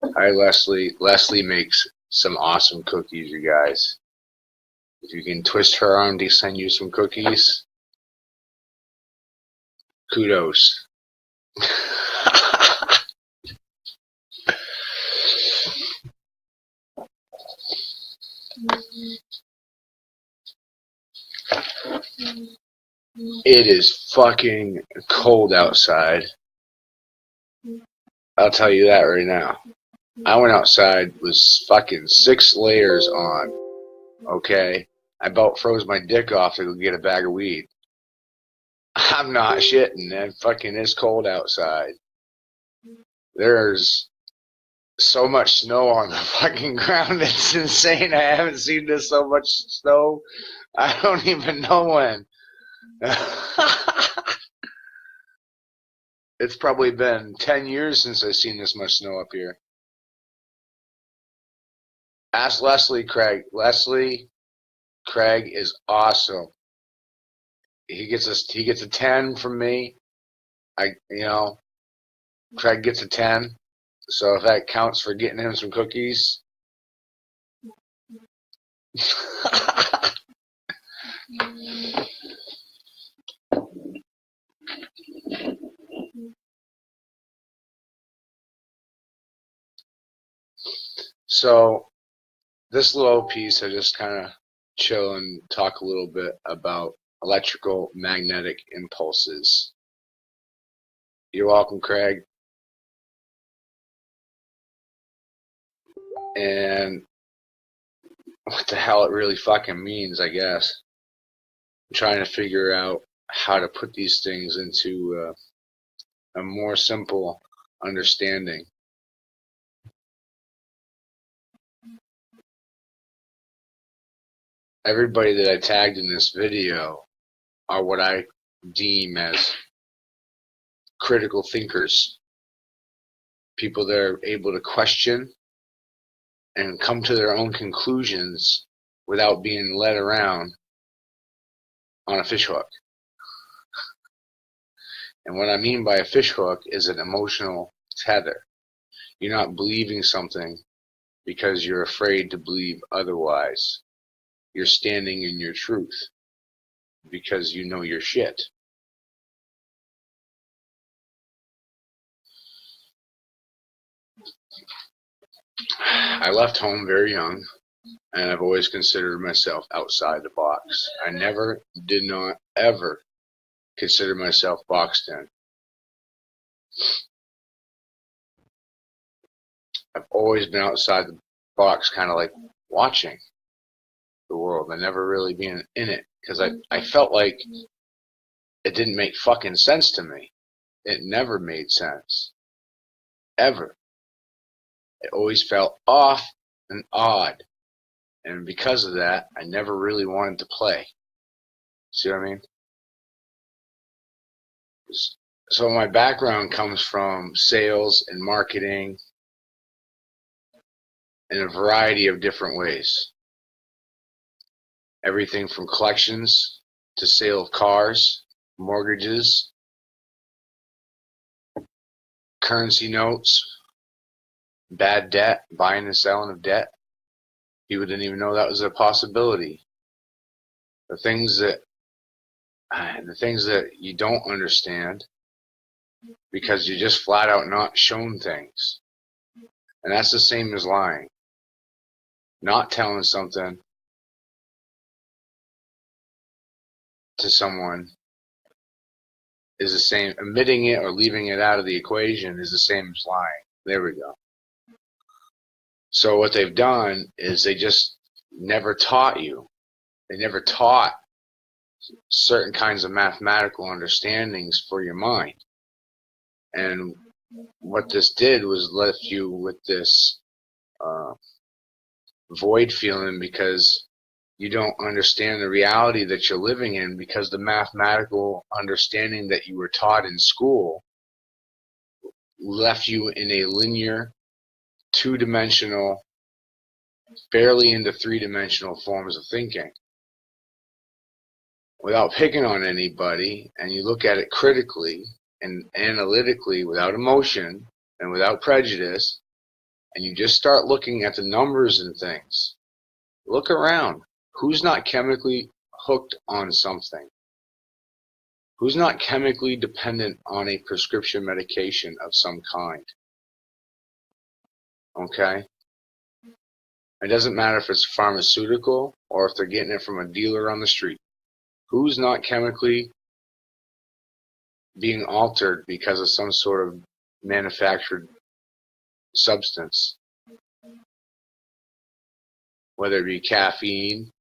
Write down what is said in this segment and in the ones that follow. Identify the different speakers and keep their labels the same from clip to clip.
Speaker 1: Hi, Leslie. Leslie makes some awesome cookies, you guys. If you can twist her arm to send you some cookies, kudos. It is fucking cold outside. I'll tell you that right now. I went outside with fucking 6 layers on. Okay? I about froze my dick off to go get a bag of weed. I'm not shitting. It fucking is cold outside. There's so much snow on the fucking ground. It's insane. I haven't seen this so much snow. I don't even know when. It's probably been 10 years since I've seen this much snow up here. Ask Leslie Craig. Leslie Craig is awesome. He gets a 10 from me. Craig gets a 10. So if that counts for getting him some cookies. So this little piece, I just kind of chill and talk a little bit about electrical magnetic impulses. You're welcome, Craig. And what the hell it really fucking means, I guess. I'm trying to figure out how to put these things into a more simple understanding. Everybody that I tagged in this video are what I deem as critical thinkers. People that are able to question and come to their own conclusions without being led around on a fishhook. And what I mean by a fishhook is an emotional tether. You're not believing something because you're afraid to believe otherwise. You're standing in your truth because you know your shit. I left home very young, and I've always considered myself outside the box. I never, did not, ever consider myself boxed in. I've always been outside the box, kind of like watching the world and never really being in it, because I felt like it didn't make fucking sense to me. It never made sense. Ever. It always felt off and odd. And because of that, I never really wanted to play. See what I mean? So my background comes from sales and marketing in a variety of different ways. Everything from collections to sale of cars, mortgages, currency notes, bad debt, buying and selling of debt. People didn't even know that was a possibility. The things that you don't understand because you're just flat out not shown things. And that's the same as lying. Not telling something to someone is the same. Omitting it or leaving it out of the equation is the same as lying. There we go. So what they've done is they just never taught you. They never taught certain kinds of mathematical understandings for your mind. And what this did was left you with this void feeling because you don't understand the reality that you're living in, because the mathematical understanding that you were taught in school left you in a linear, two-dimensional, barely into three-dimensional forms of thinking. Without picking on anybody, and you look at it critically and analytically without emotion and without prejudice, and you just start looking at the numbers and things, look around. Who's not chemically hooked on something? Who's not chemically dependent on a prescription medication of some kind? Okay? It doesn't matter if it's pharmaceutical or if they're getting it from a dealer on the street. Who's not chemically being altered because of some sort of manufactured substance? Whether it be caffeine,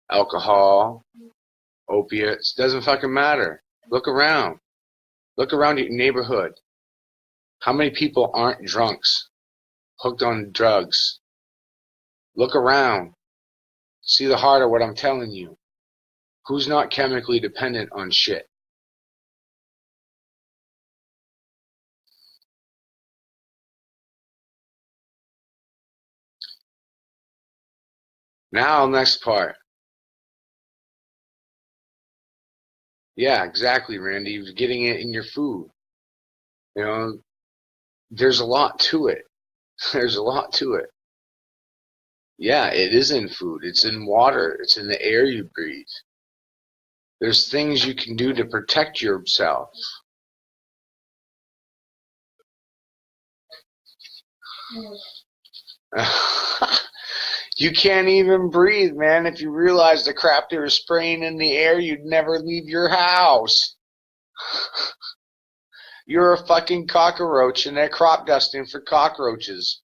Speaker 1: alcohol, opiates, doesn't fucking matter. Look around. Look around your neighborhood. How many people aren't drunks, hooked on drugs? Look around. See the heart of what I'm telling you. Who's not chemically dependent on shit? Now, next part. Yeah, exactly, Randy. You're getting it in your food. You know, there's a lot to it. There's a lot to it. Yeah, it is in food. It's in water. It's in the air you breathe. There's things you can do to protect yourself. You can't even breathe, man. If you realize the crap they were spraying in the air, you'd never leave your house. You're a fucking cockroach, and they're crop dusting for cockroaches.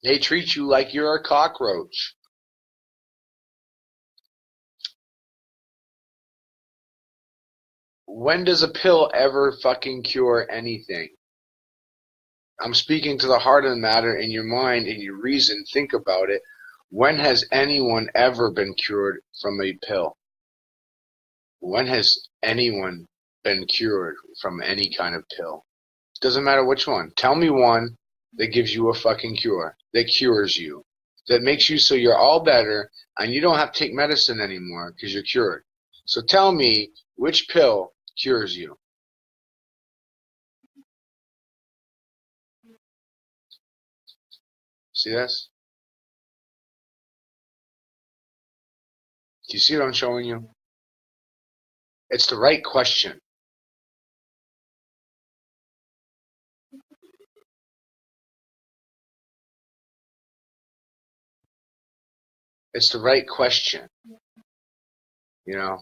Speaker 1: They treat you like you're a cockroach. When does a pill ever fucking cure anything? I'm speaking to the heart of the matter in your mind and your reason. Think about it. When has anyone ever been cured from a pill? When has anyone been cured from any kind of pill? Doesn't matter which one. Tell me one that gives you a fucking cure, that cures you, that makes you so you're all better and you don't have to take medicine anymore because you're cured. So tell me which pill cures you. See this? Do you see what I'm showing you? It's the right question. It's the right question. You know,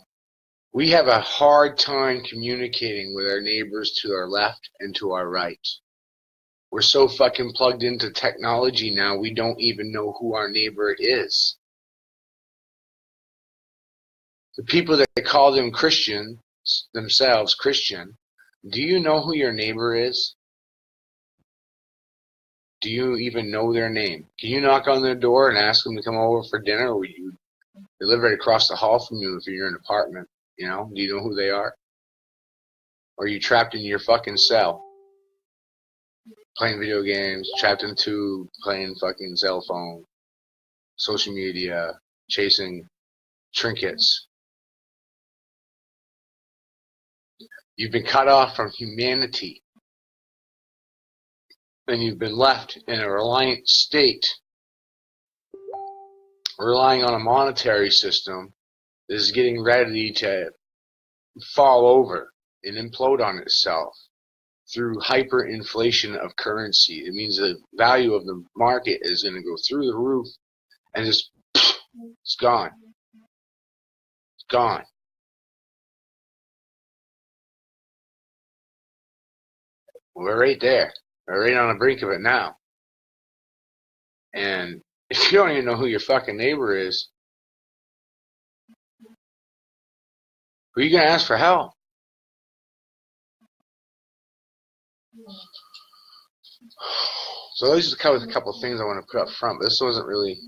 Speaker 1: we have a hard time communicating with our neighbors to our left and to our right. We're so fucking plugged into technology now, we don't even know who our neighbor is. The people that call them Christian, themselves Christian, do you know who your neighbor is? Do you even know their name? Can you knock on their door and ask them to come over for dinner? Or they live right across the hall from you if you're in an apartment. You know, do you know who they are? Or are you trapped in your fucking cell? Playing video games, trapped in a tube, playing fucking cell phone, social media, chasing trinkets. You've been cut off from humanity. And you've been left in a reliant state, relying on a monetary system that is getting ready to fall over and implode on itself through hyperinflation of currency. It means the value of the market is going to go through the roof and just, it's gone. It's gone. We're right there. We're right on the brink of it now. And if you don't even know who your fucking neighbor is, who are you going to ask for help? So these are a couple of things I want to put up front, but this wasn't really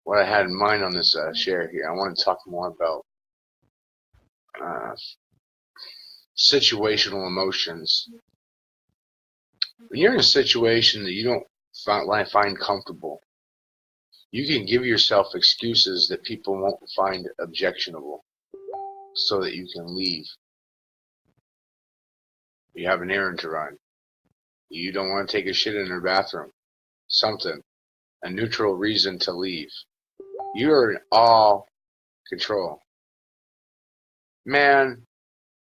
Speaker 1: what I had in mind on this share here. I want to talk more about situational emotions. When you're in a situation that you don't find comfortable, you can give yourself excuses that people won't find objectionable so that you can leave. You have an errand to run. You don't want to take a shit in her bathroom. Something. A neutral reason to leave. You're in all control. Man,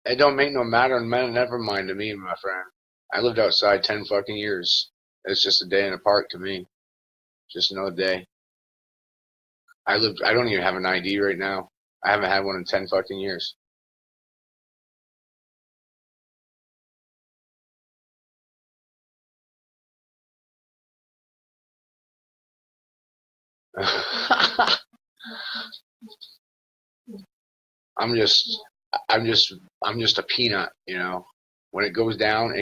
Speaker 1: it don't make no matter, and man, never mind to me, my friend. I lived outside 10 fucking years. It's just a day in the park to me. Just another day. I don't even have an ID right now. I haven't had one in 10 fucking years. I'm just I'm just a peanut, you know. When it goes down,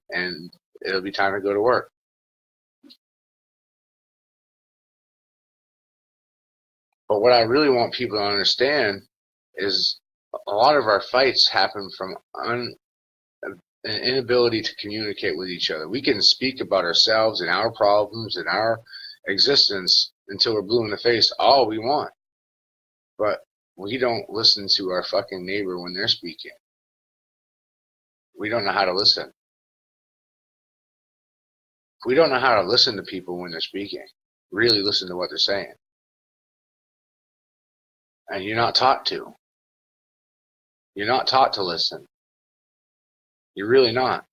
Speaker 1: and it'll be time to go to work. But what I really want people to understand is a lot of our fights happen from an inability to communicate with each other. We can speak about ourselves and our problems and our existence until we're blue in the face all we want. But we don't listen to our fucking neighbor when they're speaking. We don't know how to listen. We don't know how to listen to people when they're speaking. Really listen to what they're saying. And you're not taught to. You're not taught to listen. You're really not.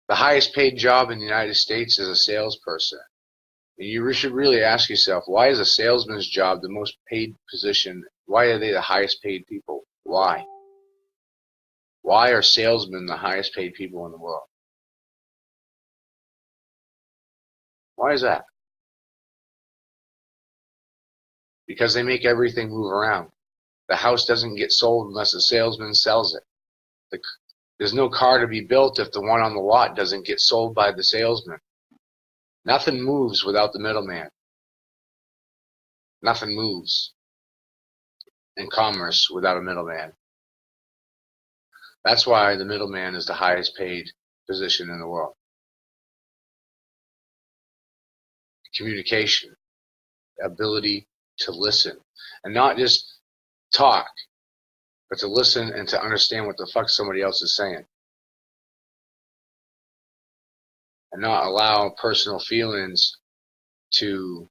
Speaker 1: The highest paid job in the United States is a salesperson. And you should really ask yourself, why is a salesman's job the most paid position? Why are they the highest paid people? Why? Why are salesmen the highest paid people in the world? Why is that? Because they make everything move around. The house doesn't get sold unless the salesman sells it. There's no car to be built if the one on the lot doesn't get sold by the salesman. Nothing moves without the middleman. Nothing moves in commerce without a middleman. That's why the middleman is the highest paid position in the world. Communication, ability to listen, and not just talk, but to listen and to understand what the fuck somebody else is saying. And not allow personal feelings to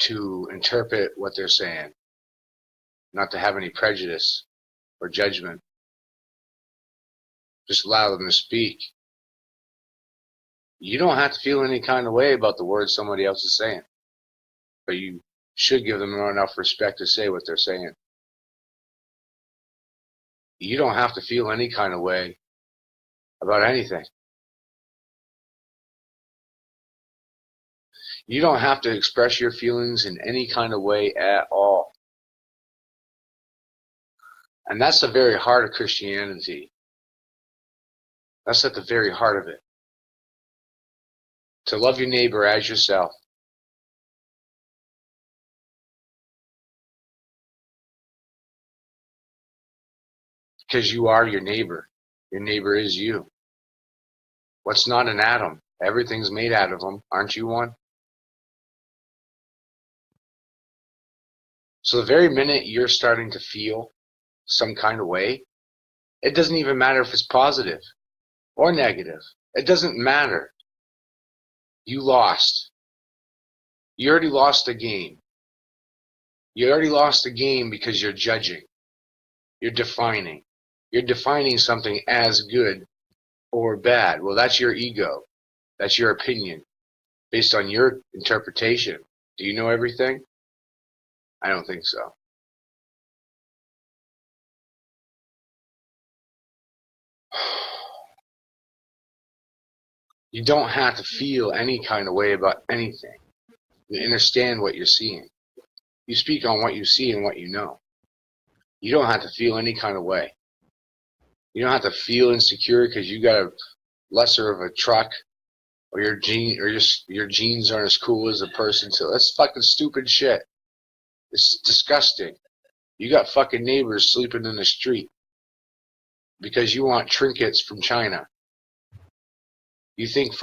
Speaker 1: interpret what they're saying. Not to have any prejudice or judgment. Just allow them to speak. You don't have to feel any kind of way about the words somebody else is saying. But you should give them enough respect to say what they're saying. You don't have to feel any kind of way about anything. You don't have to express your feelings in any kind of way at all. And that's the very heart of Christianity. That's at the very heart of it. To love your neighbor as yourself. Because you are your neighbor. Your neighbor is you. What's not an atom? Everything's made out of them. Aren't you one? So the very minute you're starting to feel some kind of way, it doesn't even matter if it's positive or negative. It doesn't matter. You lost. You already lost the game. You already lost the game because you're judging. You're defining. You're defining something as good or bad. Well, that's your ego. That's your opinion based on your interpretation. Do you know everything? I don't think so. You don't have to feel any kind of way about anything. You understand what you're seeing. You speak on what you see and what you know. You don't have to feel any kind of way. You don't have to feel insecure because you got a lesser of a truck, or your jeans aren't as cool as a person. So that's fucking stupid shit. It's disgusting. You got fucking neighbors sleeping in the street because you want trinkets from China. You think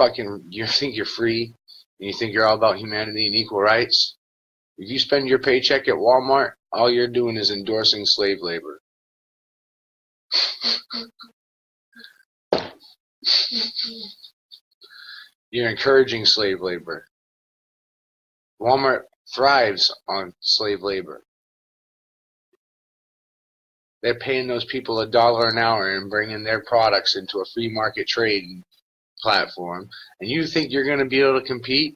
Speaker 1: you're free, and you think you're all about humanity and equal rights. If you spend your paycheck at Walmart, all you're doing is endorsing slave labor. You're encouraging slave labor. Walmart thrives on slave labor. They're paying those people $1 an hour and bringing their products into a free market trading platform. And you think you're going to be able to compete?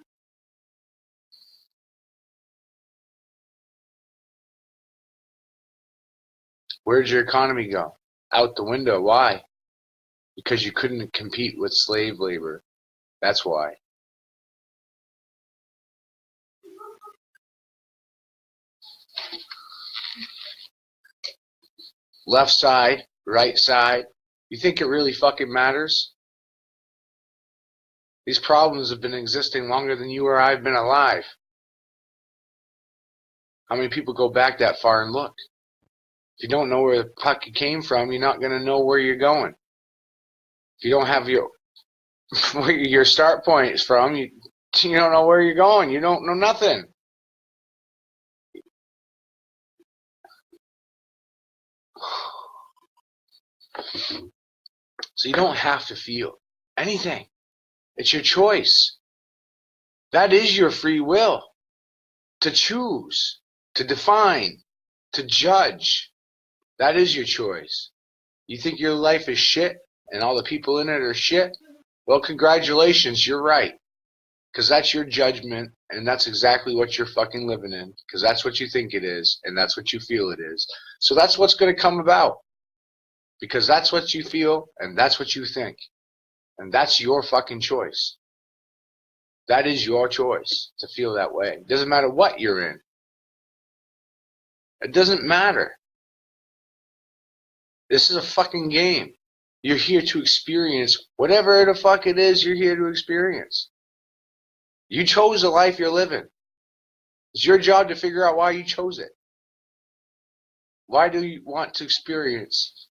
Speaker 1: Where'd your economy go? Out the window. Why? Because you couldn't compete with slave labor. That's why. Left side, right side. You think it really fucking matters? These problems have been existing longer than you or I have been alive. How many people go back that far and look? If you don't know where the fuck you came from, you're not going to know where you're going. If you don't have where your start point is from, you don't know where you're going. You don't know nothing. So you don't have to feel anything. It's your choice. That is your free will. To choose, to define, to judge. That is your choice. You think your life is shit and all the people in it are shit? Well, congratulations, you're right. Because that's your judgment, and that's exactly what you're fucking living in. Because that's what you think it is, and that's what you feel it is. So that's what's going to come about. Because that's what you feel, and that's what you think. And that's your fucking choice. That is your choice to feel that way. It doesn't matter what you're in. It doesn't matter. This is a fucking game. You're here to experience whatever the fuck it is you're here to experience. You chose the life you're living. It's your job to figure out why you chose it. Why do you want to experience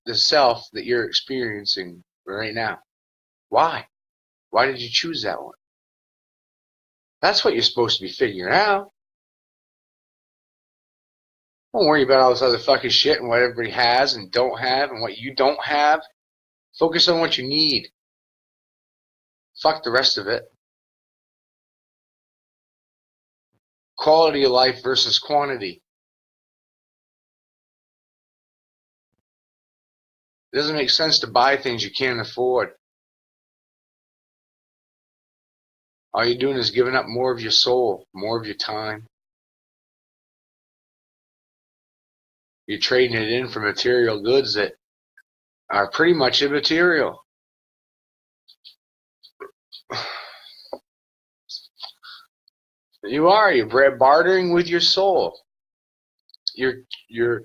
Speaker 1: the self that you're experiencing right now? Why? Why did you choose that one? That's what you're supposed to be figuring out. Don't worry about all this other fucking shit and what everybody has and don't have and what you don't have. Focus on what you need. Fuck the rest of it. Quality of life versus quantity. It doesn't make sense to buy things you can't afford. All you're doing is giving up more of your soul, more of your time. You're trading it in for material goods that are pretty much immaterial. You're bartering with your soul. You're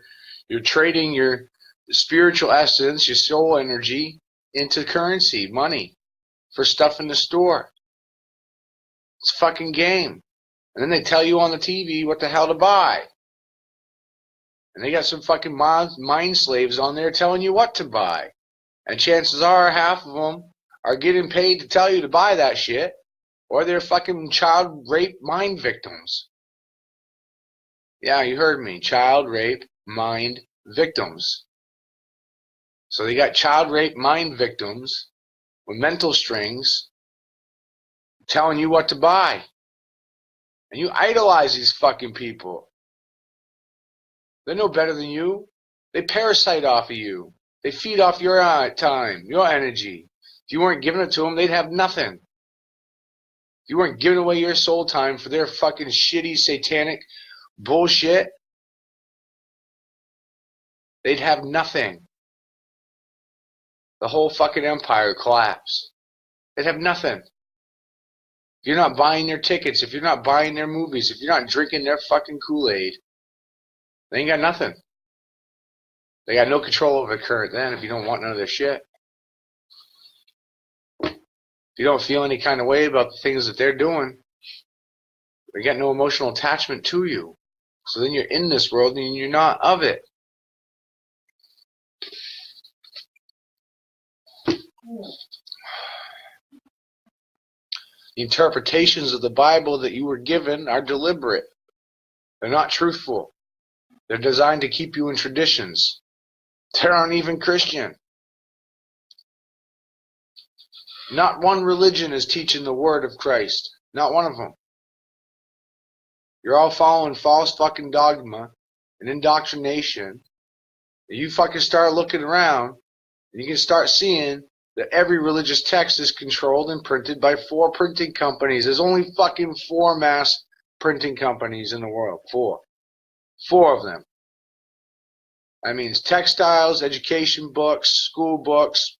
Speaker 1: trading your spiritual essence, your soul energy, into currency, money, for stuff in the store. It's a fucking game. And then they tell you on the TV what the hell to buy. And they got some fucking mind slaves on there telling you what to buy. And chances are half of them are getting paid to tell you to buy that shit. Or they're fucking child rape mind victims. Yeah, you heard me. Child rape mind victims. So they got child rape mind victims with mental strings telling you what to buy. And you idolize these fucking people. They're no better than you. They parasite off of you. They feed off your time, your energy. If you weren't giving it to them, they'd have nothing. If you weren't giving away your soul time for their fucking shitty, satanic bullshit, they'd have nothing. The whole fucking empire collapsed. They'd have nothing. If you're not buying their tickets, if you're not buying their movies, if you're not drinking their fucking Kool-Aid, they ain't got nothing. They got no control over the current then if you don't want none of their shit. If you don't feel any kind of way about the things that they're doing, they got no emotional attachment to you. So then you're in this world and you're not of it. The interpretations of the Bible that you were given are deliberate. They're not truthful. They're designed to keep you in traditions. They aren't even Christian. Not one religion is teaching the word of Christ. Not one of them. You're all following false fucking dogma and indoctrination. You fucking start looking around, and you can start seeing that every religious text is controlled and printed by 4 printing companies. There's only fucking 4 mass printing companies in the world. 4. 4 of them. That means textiles, education books, school books,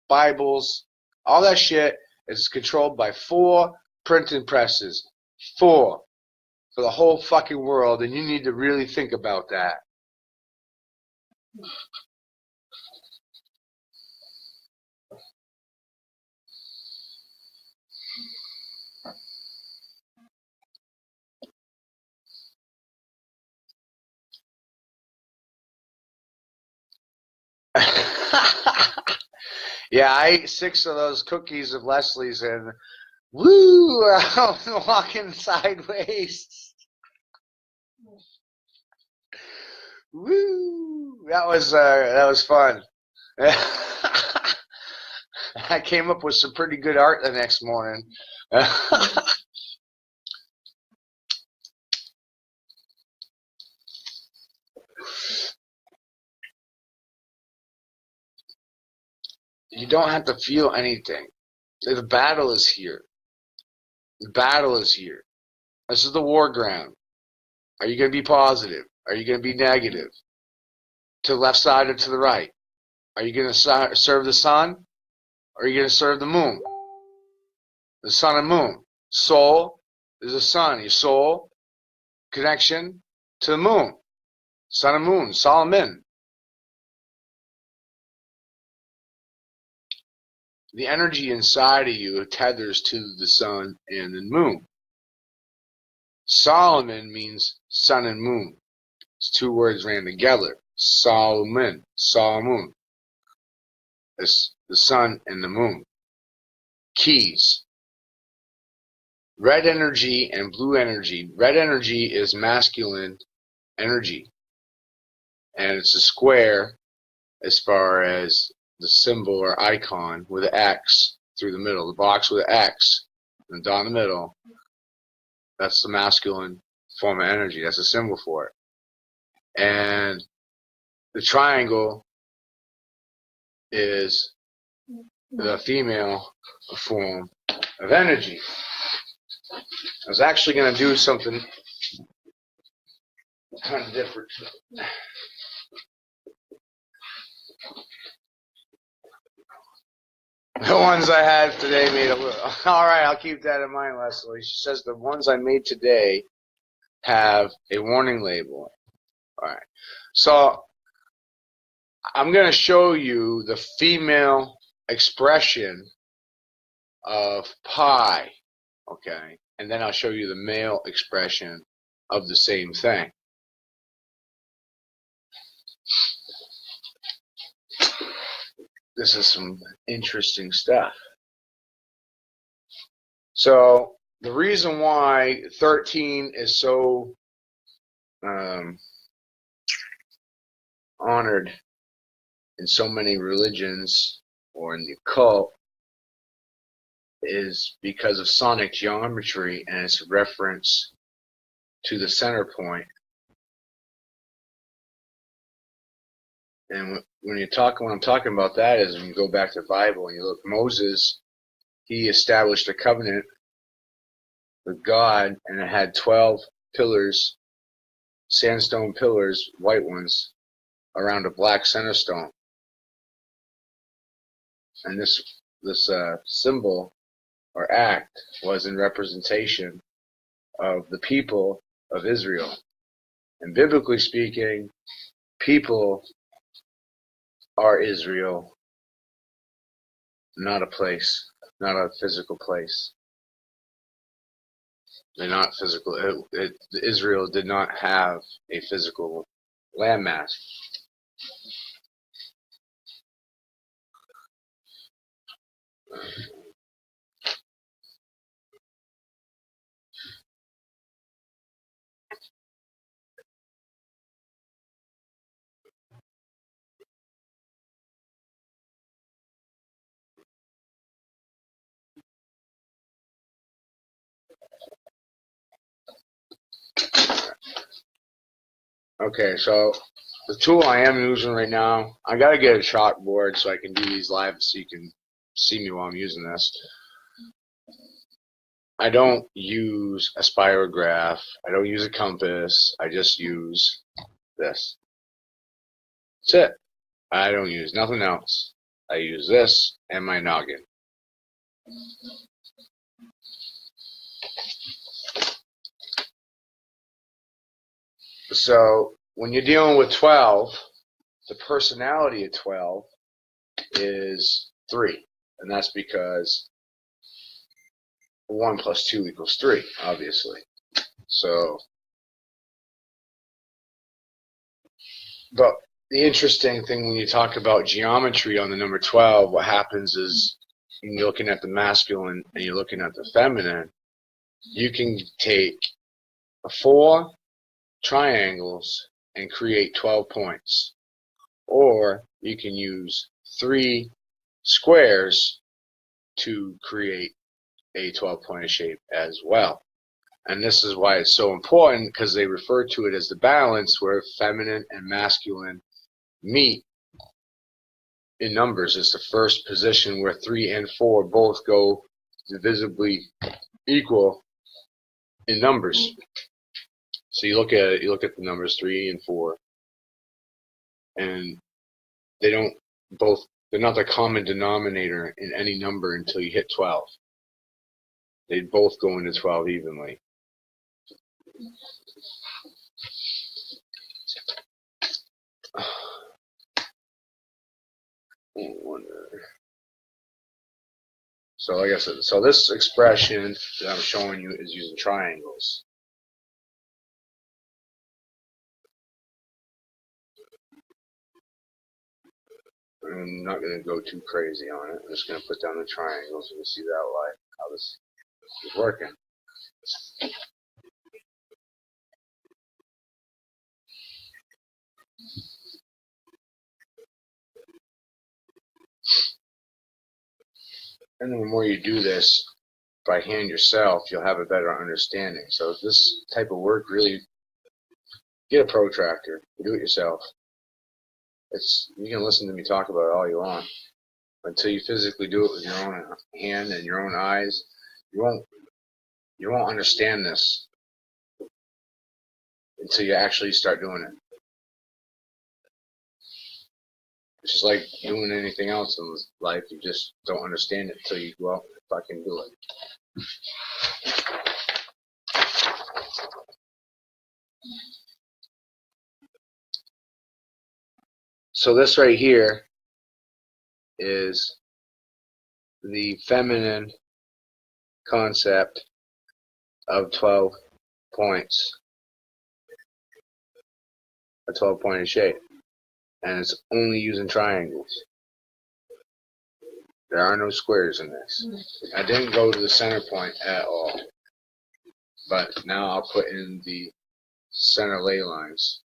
Speaker 1: Bibles, all that shit is controlled by 4 printing presses. 4. For the whole fucking world, and you need to really think about that. Yeah, I ate 6 of those cookies of Leslie's, and woo, I was walking sideways. Woo, that was fun. I came up with some pretty good art the next morning. You don't have to feel anything. The battle is here. The battle is here. This is the war ground. Are you going to be positive? Are you going to be negative? To the left side or to the right? Are you going to serve the sun? Or are you going to serve the moon? The sun and moon. Soul is the sun. Your soul connection to the moon. Sun and moon. Solomon. The energy inside of you tethers to the sun and the moon. Solomon means sun and moon. It's 2 words ran together. Solomon. Solomon. It's the sun and the moon. Keys. Red energy and blue energy. Red energy is masculine energy. And it's a square as far as the symbol or icon with an X through the middle. The box with an X and down the middle. That's the masculine form of energy. That's a symbol for it. And the triangle is the female form of energy. I was actually going to do something kind of different. The ones I had today made a little... All right, I'll keep that in mind, Leslie. She says the ones I made today have a warning label. All right. So I'm going to show you the female expression of pi, okay? And then I'll show you the male expression of the same thing. This is some interesting stuff. So the reason why 13 is so honored in so many religions or in the occult is because of sonic geometry and its reference to the center point. And when I'm talking about that is when you go back to the Bible and you look, Moses, he established a covenant with God, and it had 12 pillars, sandstone pillars, white ones, around a black center stone. And this symbol or act was in representation of the people of Israel. And biblically speaking, people are Israel, not a place, not a physical place. They're not physical. Israel did not have a physical landmass. Okay, so the tool I am using right now, I gotta get a chalkboard so I can do these live so you can see me while I'm using this. I don't use a spirograph. I don't use a compass. I just use this. That's it. I don't use nothing else. I use this and my noggin. So when you're dealing with 12, the personality of 12 is 3. And that's because 1 plus 2 equals 3, obviously. So, but the interesting thing when you talk about geometry on the number 12, what happens is when you're looking at the masculine and you're looking at the feminine, you can take 4 triangles and create 12 points. Or you can use 3 squares to create a 12-pointed shape as well. And this is why it's so important, because they refer to it as the balance where feminine and masculine meet in numbers. It's the first position where 3 and 4 both go divisibly equal in numbers. So you look at the numbers 3 and 4, and they're not the common denominator in any number until you hit 12. They both go into 12 evenly. So like I said, so this expression that I'm showing you is using triangles. I'm not going to go too crazy on it. I'm just going to put down the triangles and you see that live how this is working. And the more you do this by hand yourself, you'll have a better understanding. So this type of work, really, get a protractor, do it yourself. You can listen to me talk about it all you want. Until you physically do it with your own hand and your own eyes, you won't understand this until you actually start doing it. It's just like doing anything else in life. You just don't understand it until you go out and fucking do it. So this right here is the feminine concept of 12 points, a 12-pointed shape, and it's only using triangles. There are no squares in this. I didn't go to the center point at all, but now I'll put in the center ley lines.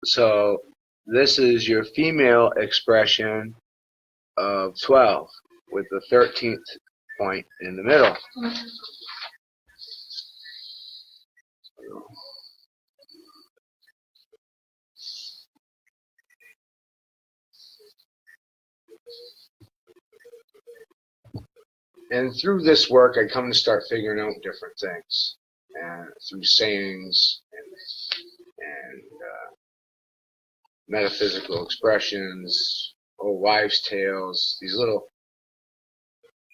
Speaker 1: So this is your female expression of 12 with the 13th point in the middle. And through this work, I come to start figuring out different things, and through sayings and metaphysical expressions, old wives' tales.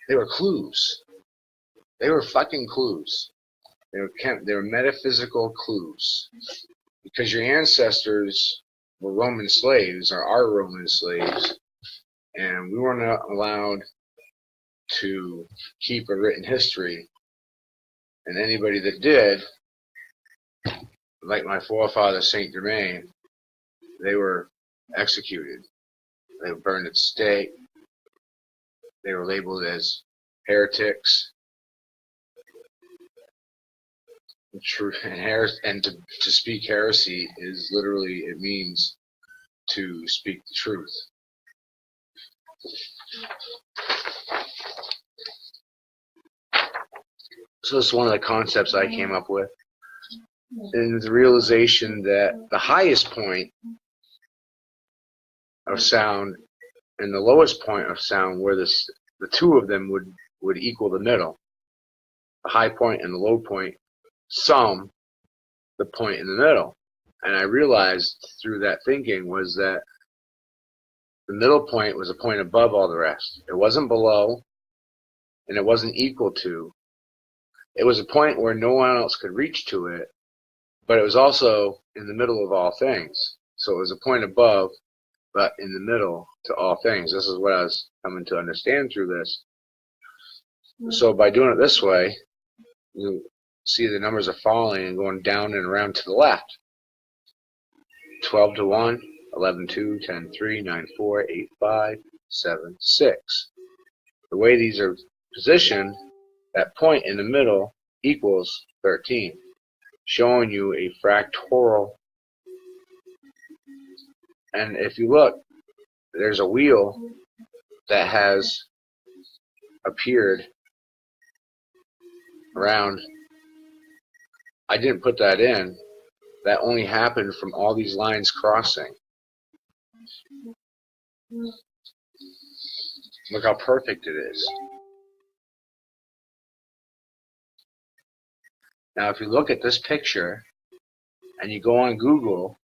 Speaker 1: They were clues. They were fucking clues. They were metaphysical clues, because your ancestors were Roman slaves, or are Roman slaves, and we were not allowed to keep a written history. And anybody that did, like my forefather Saint Jerome, they were executed. They were burned at the stake. They were labeled as heretics. And to speak heresy is literally, it means to speak the truth. So this is one of the concepts I came up with. And the realization that the highest point of sound and the lowest point of sound, where the two of them would equal the middle. The high point and the low point sum the point in the middle. And I realized through that thinking was that the middle point was a point above all the rest. It wasn't below, and it wasn't equal to. It was a point where no one else could reach to it, but it was also in the middle of all things. So it was a point above, but in the middle to all things. This is what I was coming to understand through this. So by doing it this way, you see the numbers are falling and going down and around to the left. 12 to 1, 11 2, 10 3, 9 4, 8 5, 7 6. The way these are positioned, that point in the middle equals 13, showing you a fractal. And if you look, there's a wheel that has appeared around. I didn't put that in. That only happened from all these lines crossing. Look how perfect it is. Now, if you look at this picture and you go on Google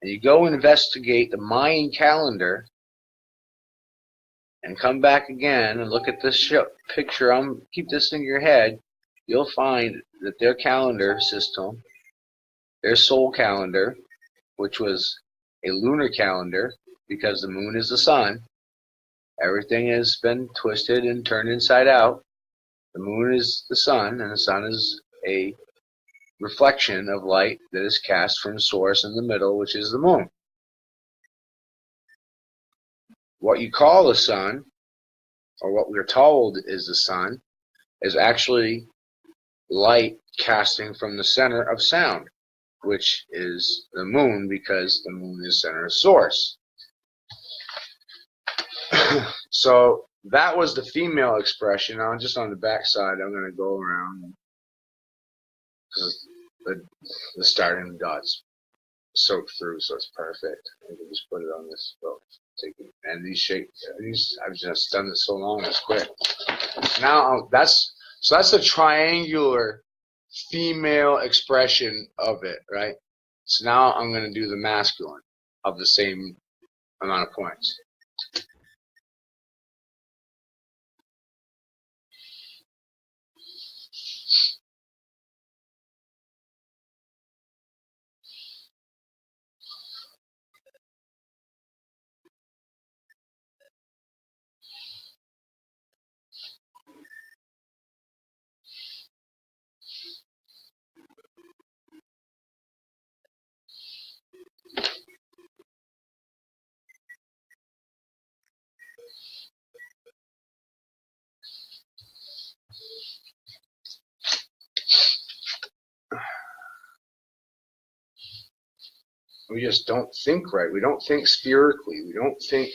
Speaker 1: and you go investigate the Mayan calendar and come back again and look at this picture, keep this in your head, you'll find that their calendar system, their soul calendar, which was a lunar calendar because the moon is the sun, everything has been twisted and turned inside out. The moon is the sun, and the sun is a reflection of light that is cast from source in the middle, which is the moon. What you call the sun, or what we're told is the sun, is actually light casting from the center of sound, which is the moon, because the moon is center of source. So that was the female expression. Now, just on the back side, I'm going to go around because the starting dots soak through, so it's perfect. I can just put it on this boat. And these shapes, I've just done this so long, it's quick. Now that's a triangular female expression of it, right? So now I'm going to do the masculine of the same amount of points. We just don't think right. We don't think spherically. We don't think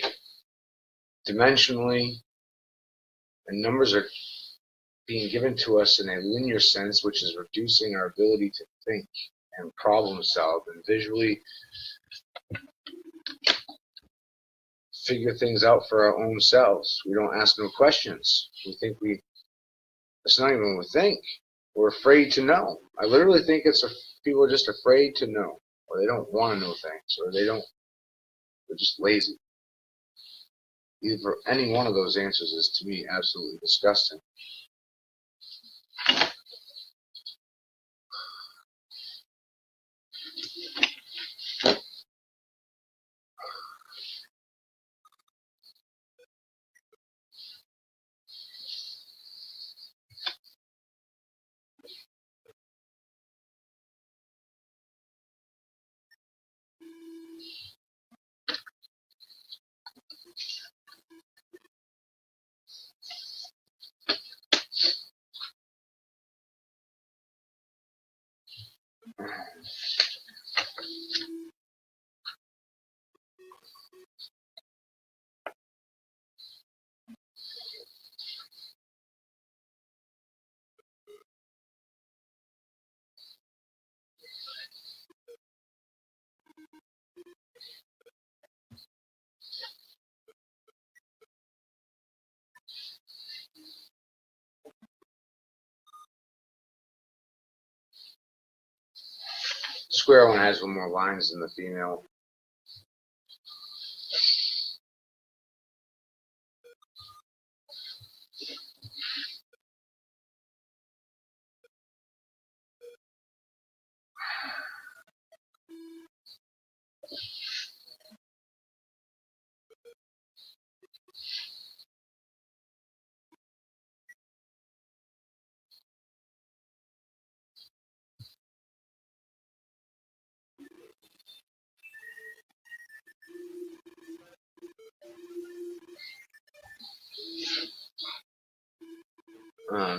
Speaker 1: dimensionally. And numbers are being given to us in a linear sense, which is reducing our ability to think and problem solve and visually figure things out for our own selves. We don't ask no questions. We think it's not even what we think. We're afraid to know. I literally think people are just afraid to know, or they don't want to know things, or they're just lazy. Either any one of those answers is, to me, absolutely disgusting. square one has more lines than the female.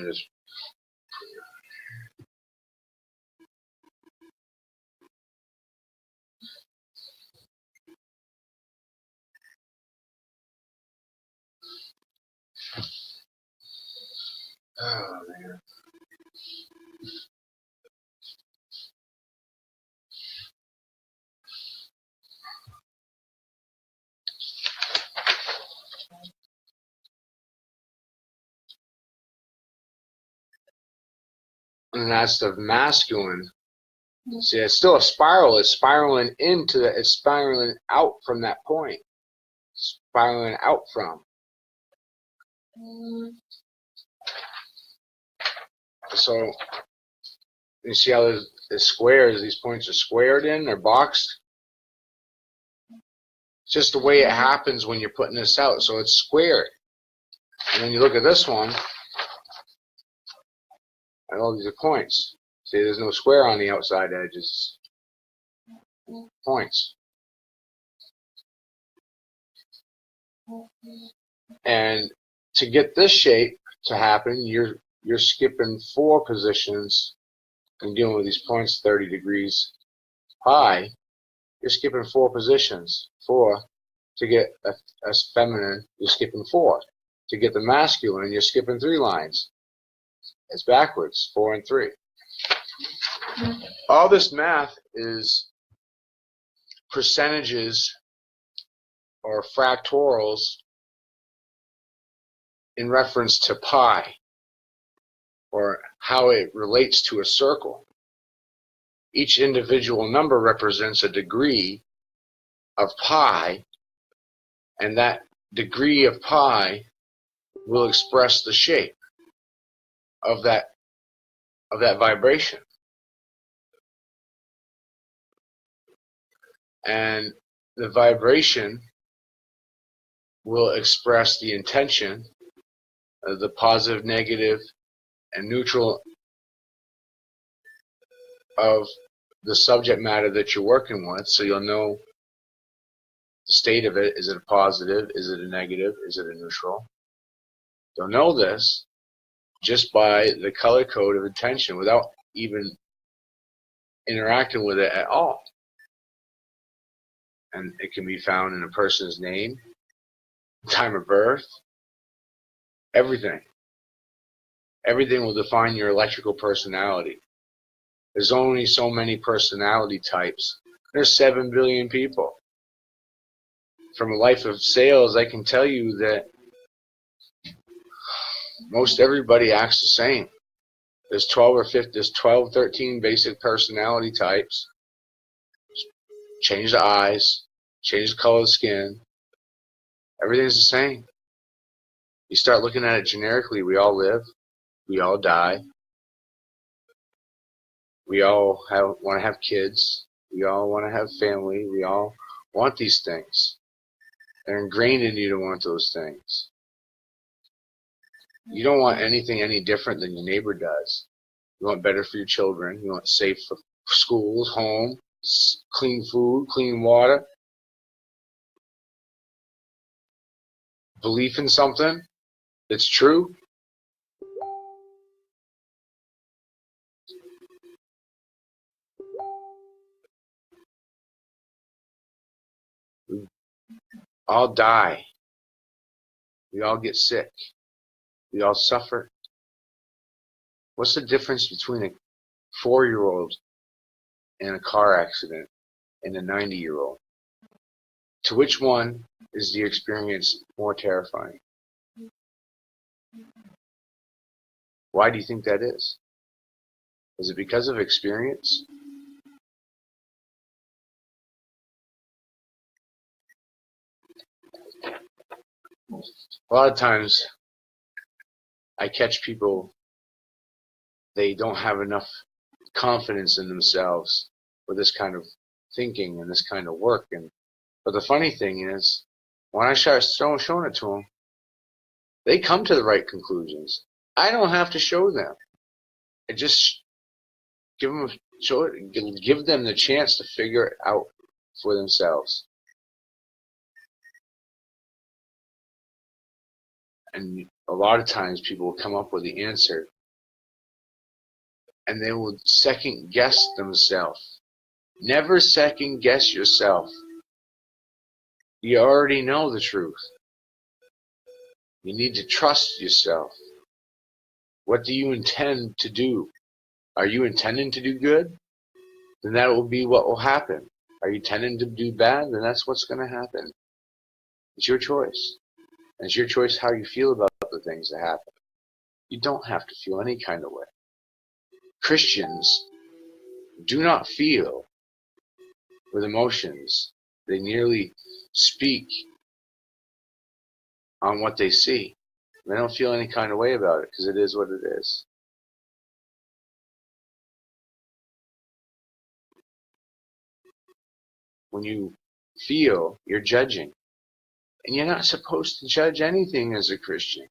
Speaker 1: Just oh man. And that's the masculine. See, it's still a spiral. It's spiraling into the, it's spiraling out from that point. Spiraling out from. So you see how the squares, these points are squared in, they're boxed. It's just the way it happens when you're putting this out. So it's squared. And then you look at this one, and all these are points. See, there's no square on the outside edges. Points. And to get this shape to happen, you're skipping 4 positions and dealing with these points 30 degrees high. You're skipping 4 positions. 4 to get a feminine, you're skipping 4. To get the masculine, you're skipping 3 lines. It's backwards, 4 and 3. All this math is percentages or fractorals in reference to pi, or how it relates to a circle. Each individual number represents a degree of pi, and that degree of pi will express the shape of that vibration. And the vibration will express the intention of the positive, negative, and neutral of the subject matter that you're working with, so you'll know the state of it. Is it a positive? Is it a negative? Is it a neutral? You'll know this just by the color code of intention without even interacting with it at all. And it can be found in a person's name, time of birth, everything. Everything will define your electrical personality. There's only so many personality types. There's 7 billion people. From a life of sales, I can tell you that most everybody acts the same. There's 12, 13 basic personality types. Change the eyes, change the color of the skin. Everything's the same. You start looking at it generically. We all live. We all die. We all want to have kids. We all want to have family. We all want these things. They're ingrained in you to want those things. You don't want anything any different than your neighbor does. You want better for your children. You want safe for schools, home, clean food, clean water. Belief in something that's true. We all die. We all get sick. We all suffer. What's the difference between a 4-year-old in a car accident and a 90-year-old? To which one is the experience more terrifying? Why do you think that is? Is it because of experience? A lot of times I catch people, they don't have enough confidence in themselves for this kind of thinking and this kind of work. But the funny thing is, when I start showing it to them, they come to the right conclusions. I don't have to show them. I just give them the chance to figure it out for themselves. And a lot of times people will come up with the answer and they will second guess themselves. Never second guess yourself. You already know the truth. You need to trust yourself. What do you intend to do? Are you intending to do good? Then that will be what will happen. Are you intending to do bad? Then that's what's going to happen. It's your choice. And it's your choice how you feel about the things that happen. You don't have to feel any kind of way. Christians do not feel with emotions. They merely speak on what they see. They don't feel any kind of way about it because it is what it is. When you feel, you're judging. And you're not supposed to judge anything as a Christian.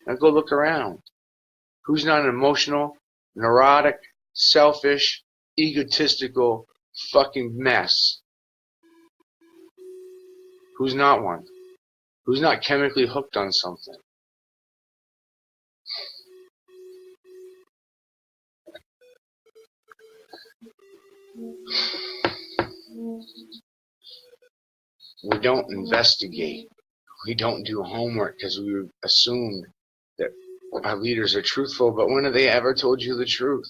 Speaker 1: Now go look around. Who's not an emotional, neurotic, selfish, egotistical fucking mess? Who's not one? Who's not chemically hooked on something? We don't investigate. We don't do homework because we assume that our leaders are truthful, but when have they ever told you the truth?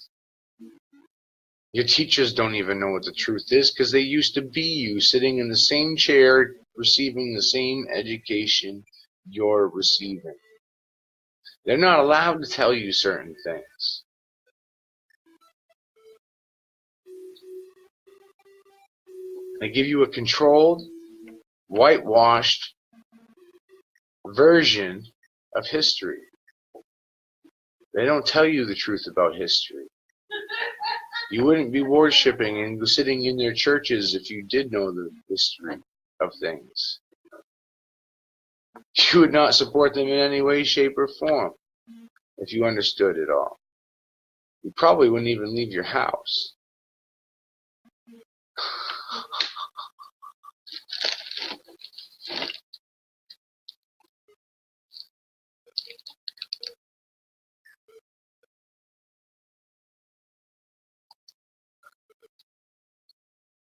Speaker 1: Your teachers don't even know what the truth is because they used to be you, sitting in the same chair, receiving the same education you're receiving. They're not allowed to tell you certain things. They give you a controlled, whitewashed version of history. They don't tell you the truth about history. You wouldn't be worshiping and sitting in their churches if you did know the history of things. You would not support them in any way, shape, or form if you understood it all. You probably wouldn't even leave your house.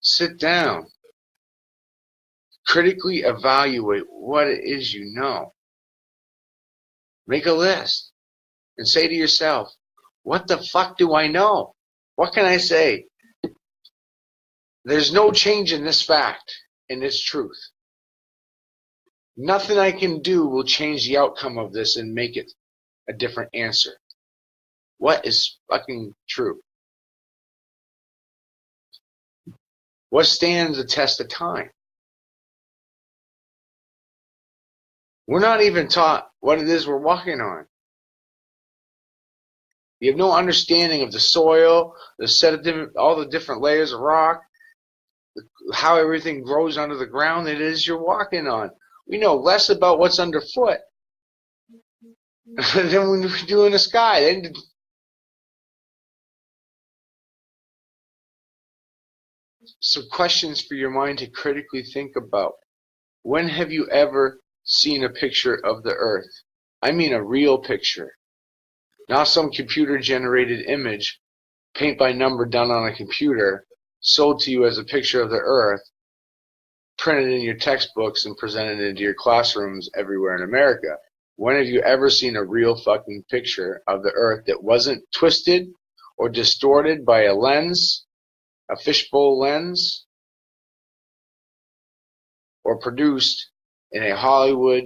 Speaker 1: Sit down. Critically evaluate what it is you know. Make a list and say to yourself, what the fuck do I know? What can I say? There's no change in this fact, in this truth. Nothing I can do will change the outcome of this and make it a different answer. What is fucking true? What stands the test of time? We're not even taught what it is we're walking on. You have no understanding of the soil, the set of all the different layers of rock, how everything grows under the ground that it is you're walking on. We know less about what's underfoot than we do in the sky. Some questions for your mind to critically think about. When have you ever seen a picture of the Earth? I mean a real picture. Not some computer-generated image, paint by number done on a computer, sold to you as a picture of the Earth, printed in your textbooks and presented into your classrooms everywhere in America. When have you ever seen a real fucking picture of the Earth that wasn't twisted or distorted by a lens, a fishbowl lens, or produced in a Hollywood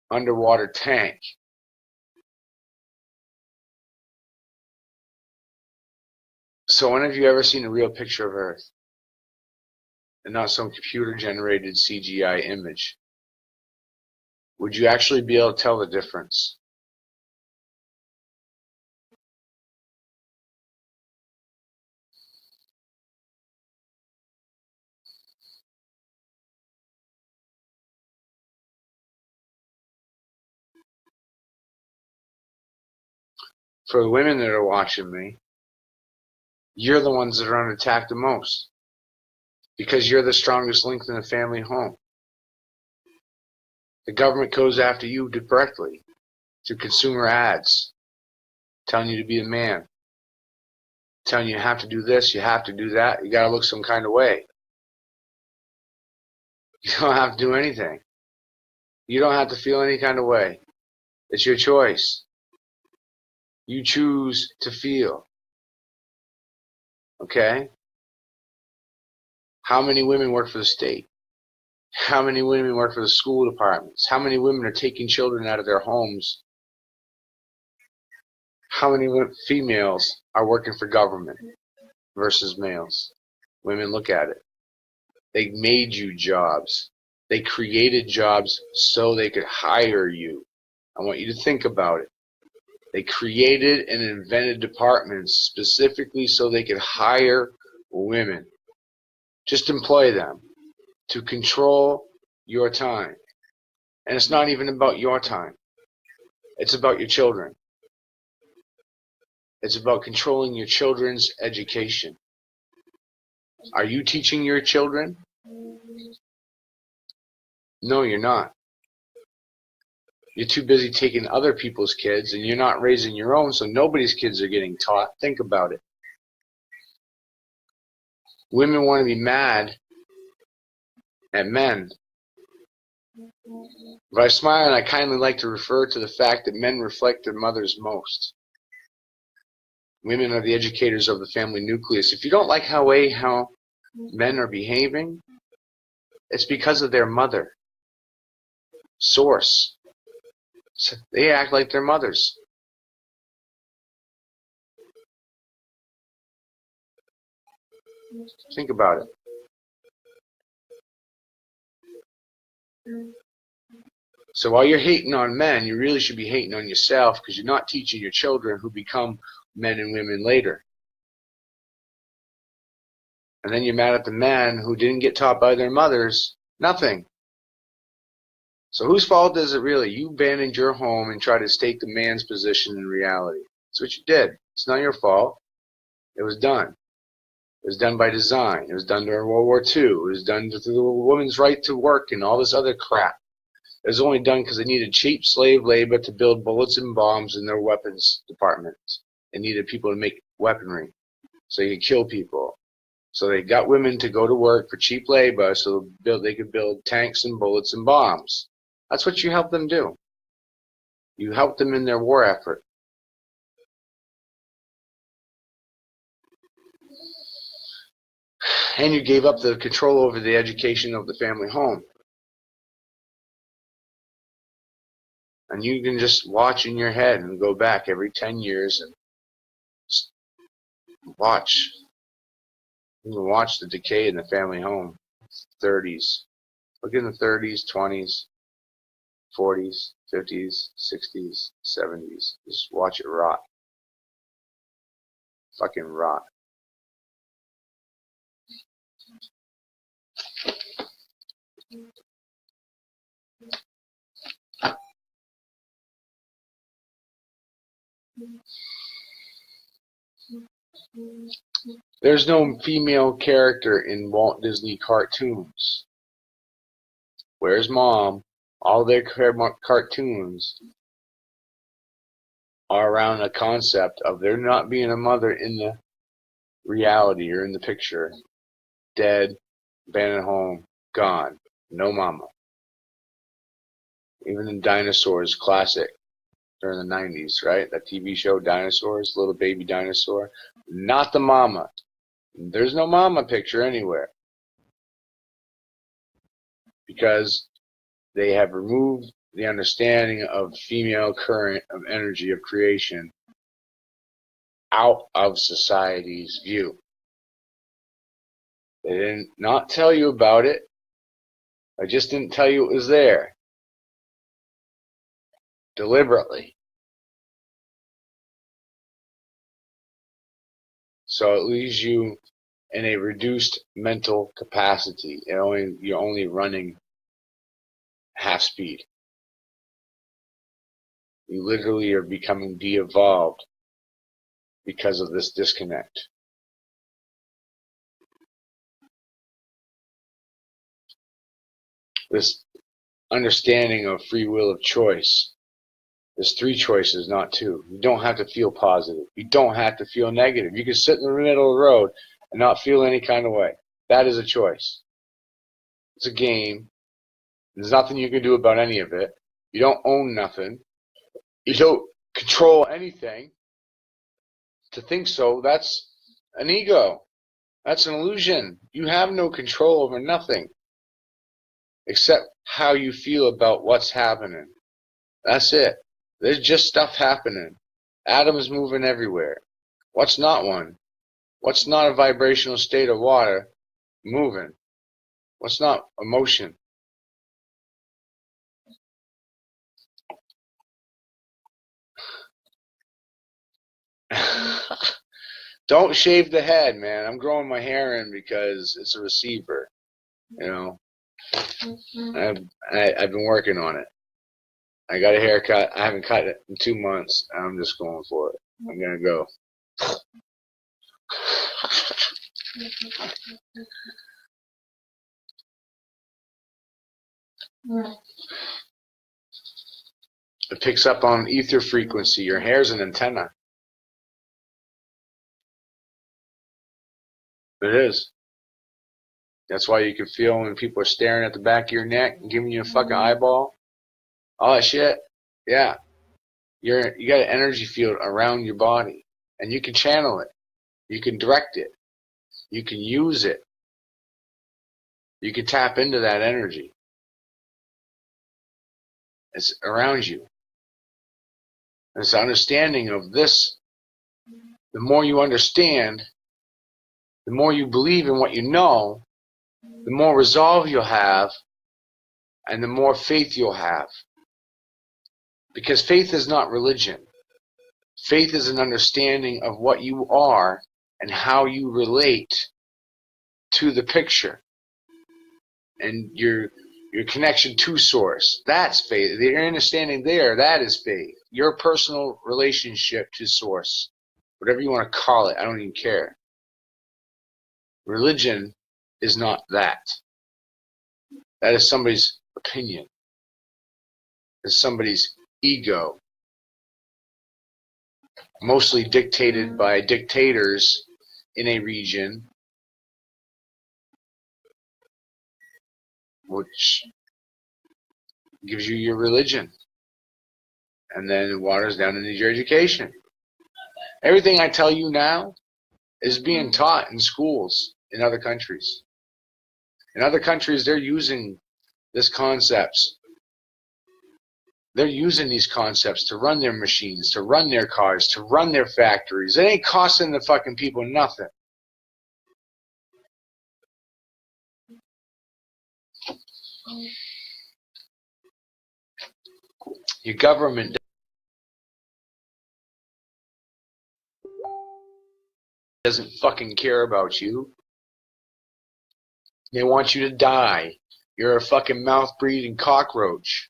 Speaker 1: underwater tank? So when have you ever seen a real picture of Earth? and not some computer-generated CGI image, would you actually be able to tell the difference? For the women that are watching me, you're the ones that are under attack the most because you're the strongest link in the family home. The government goes after you directly through consumer ads, telling you to be a man, telling you have to do this, you have to do that, you gotta look some kind of way. You don't have to do anything. You don't have to feel any kind of way. It's your choice. You choose to feel. Okay? How many women work for the state? How many women work for the school departments? How many women are taking children out of their homes? How many females are working for government versus males? Women, look at it. They made you jobs. They created jobs so they could hire you. I want you to think about it. They created and invented departments specifically so they could hire women. Just employ them to control your time. And it's not even about your time. It's about your children. It's about controlling your children's education. Are you teaching your children? No, you're not. You're too busy taking other people's kids and you're not raising your own, so nobody's kids are getting taught. Think about it. Women want to be mad at men. But I smile and I kindly like to refer to the fact that men reflect their mothers most. Women are the educators of the family nucleus. If you don't like how men are behaving, it's because of their mother. Source. So they act like their mothers. Think about it. So while you're hating on men, you really should be hating on yourself because you're not teaching your children who become men and women later. And then you're mad at the men who didn't get taught by their mothers nothing. So whose fault is it really? You abandoned your home and tried to take the man's position in reality. That's what you did. It's not your fault. It was done. It was done by design. It was done during World War II. It was done through the women's right to work and all this other crap. It was only done because they needed cheap slave labor to build bullets and bombs in their weapons departments. They needed people to make weaponry so they could kill people. So they got women to go to work for cheap labor so they could build tanks and bullets and bombs. That's what you helped them do. You helped them in their war effort. And you gave up the control over the education of the family home. And you can just watch in your head and go back every 10 years and watch. You can watch the decay in the family home. 30s. Look in the 30s, 20s, 40s, 50s, 60s, 70s. Just watch it rot. Fucking rot. There's no female character in Walt Disney cartoons. Where's Mom? All their cartoons are around a concept of there not being a mother in the reality or in the picture. Dead, abandoned home, gone. No mama. Even in Dinosaurs, classic, during the 90s, right? That TV show, Dinosaurs, little baby dinosaur. Not the mama. There's no mama picture anywhere. Because they have removed the understanding of female current of energy of creation out of society's view. They didn't not tell you about it. I just didn't tell you it was there. Deliberately. So it leaves you in a reduced mental capacity. You're only running half speed. You literally are becoming de-evolved because of this disconnect. This understanding of free will of choice. There's 3 choices, not 2. You don't have to feel positive. You don't have to feel negative. You can sit in the middle of the road and not feel any kind of way. That is a choice. It's a game. There's nothing you can do about any of it. You don't own nothing. You don't control anything. To think so, that's an ego. That's an illusion. You have no control over nothing except how you feel about what's happening. That's it. There's just stuff happening. Atoms moving everywhere. What's not one? What's not a vibrational state of water moving? What's not emotion? Don't shave the head, man. I'm growing my hair in because it's a receiver. I've been working on it. I got a haircut. I haven't cut it in 2 months. I'm just going for it. I'm gonna go. It picks up on ether frequency. Your hair's an antenna. It is. That's why you can feel when people are staring at the back of your neck and giving you a fucking eyeball. All that shit. Yeah. You got an energy field around your body. And you can channel it. You can direct it. You can use it. You can tap into that energy. It's around you. It's the understanding of this. The more you understand, the more you believe in what you know, the more resolve you'll have, and the more faith you'll have. Because faith is not religion. Faith is an understanding of what you are and how you relate to the picture. And your connection to source. That's faith. The understanding there, that is faith. Your personal relationship to source. Whatever you want to call it, I don't even care. Religion is not that. That is somebody's opinion. It's somebody's ego. Mostly dictated by dictators in a region, which gives you your religion. And then it waters down into your education. Everything I tell you now is being taught in schools in other countries. In other countries, they're using these concepts. They're using these concepts to run their machines, to run their cars, to run their factories. It ain't costing the fucking people nothing. Your government doesn't fucking care about you. They want you to die. You're a fucking mouth-breathing cockroach.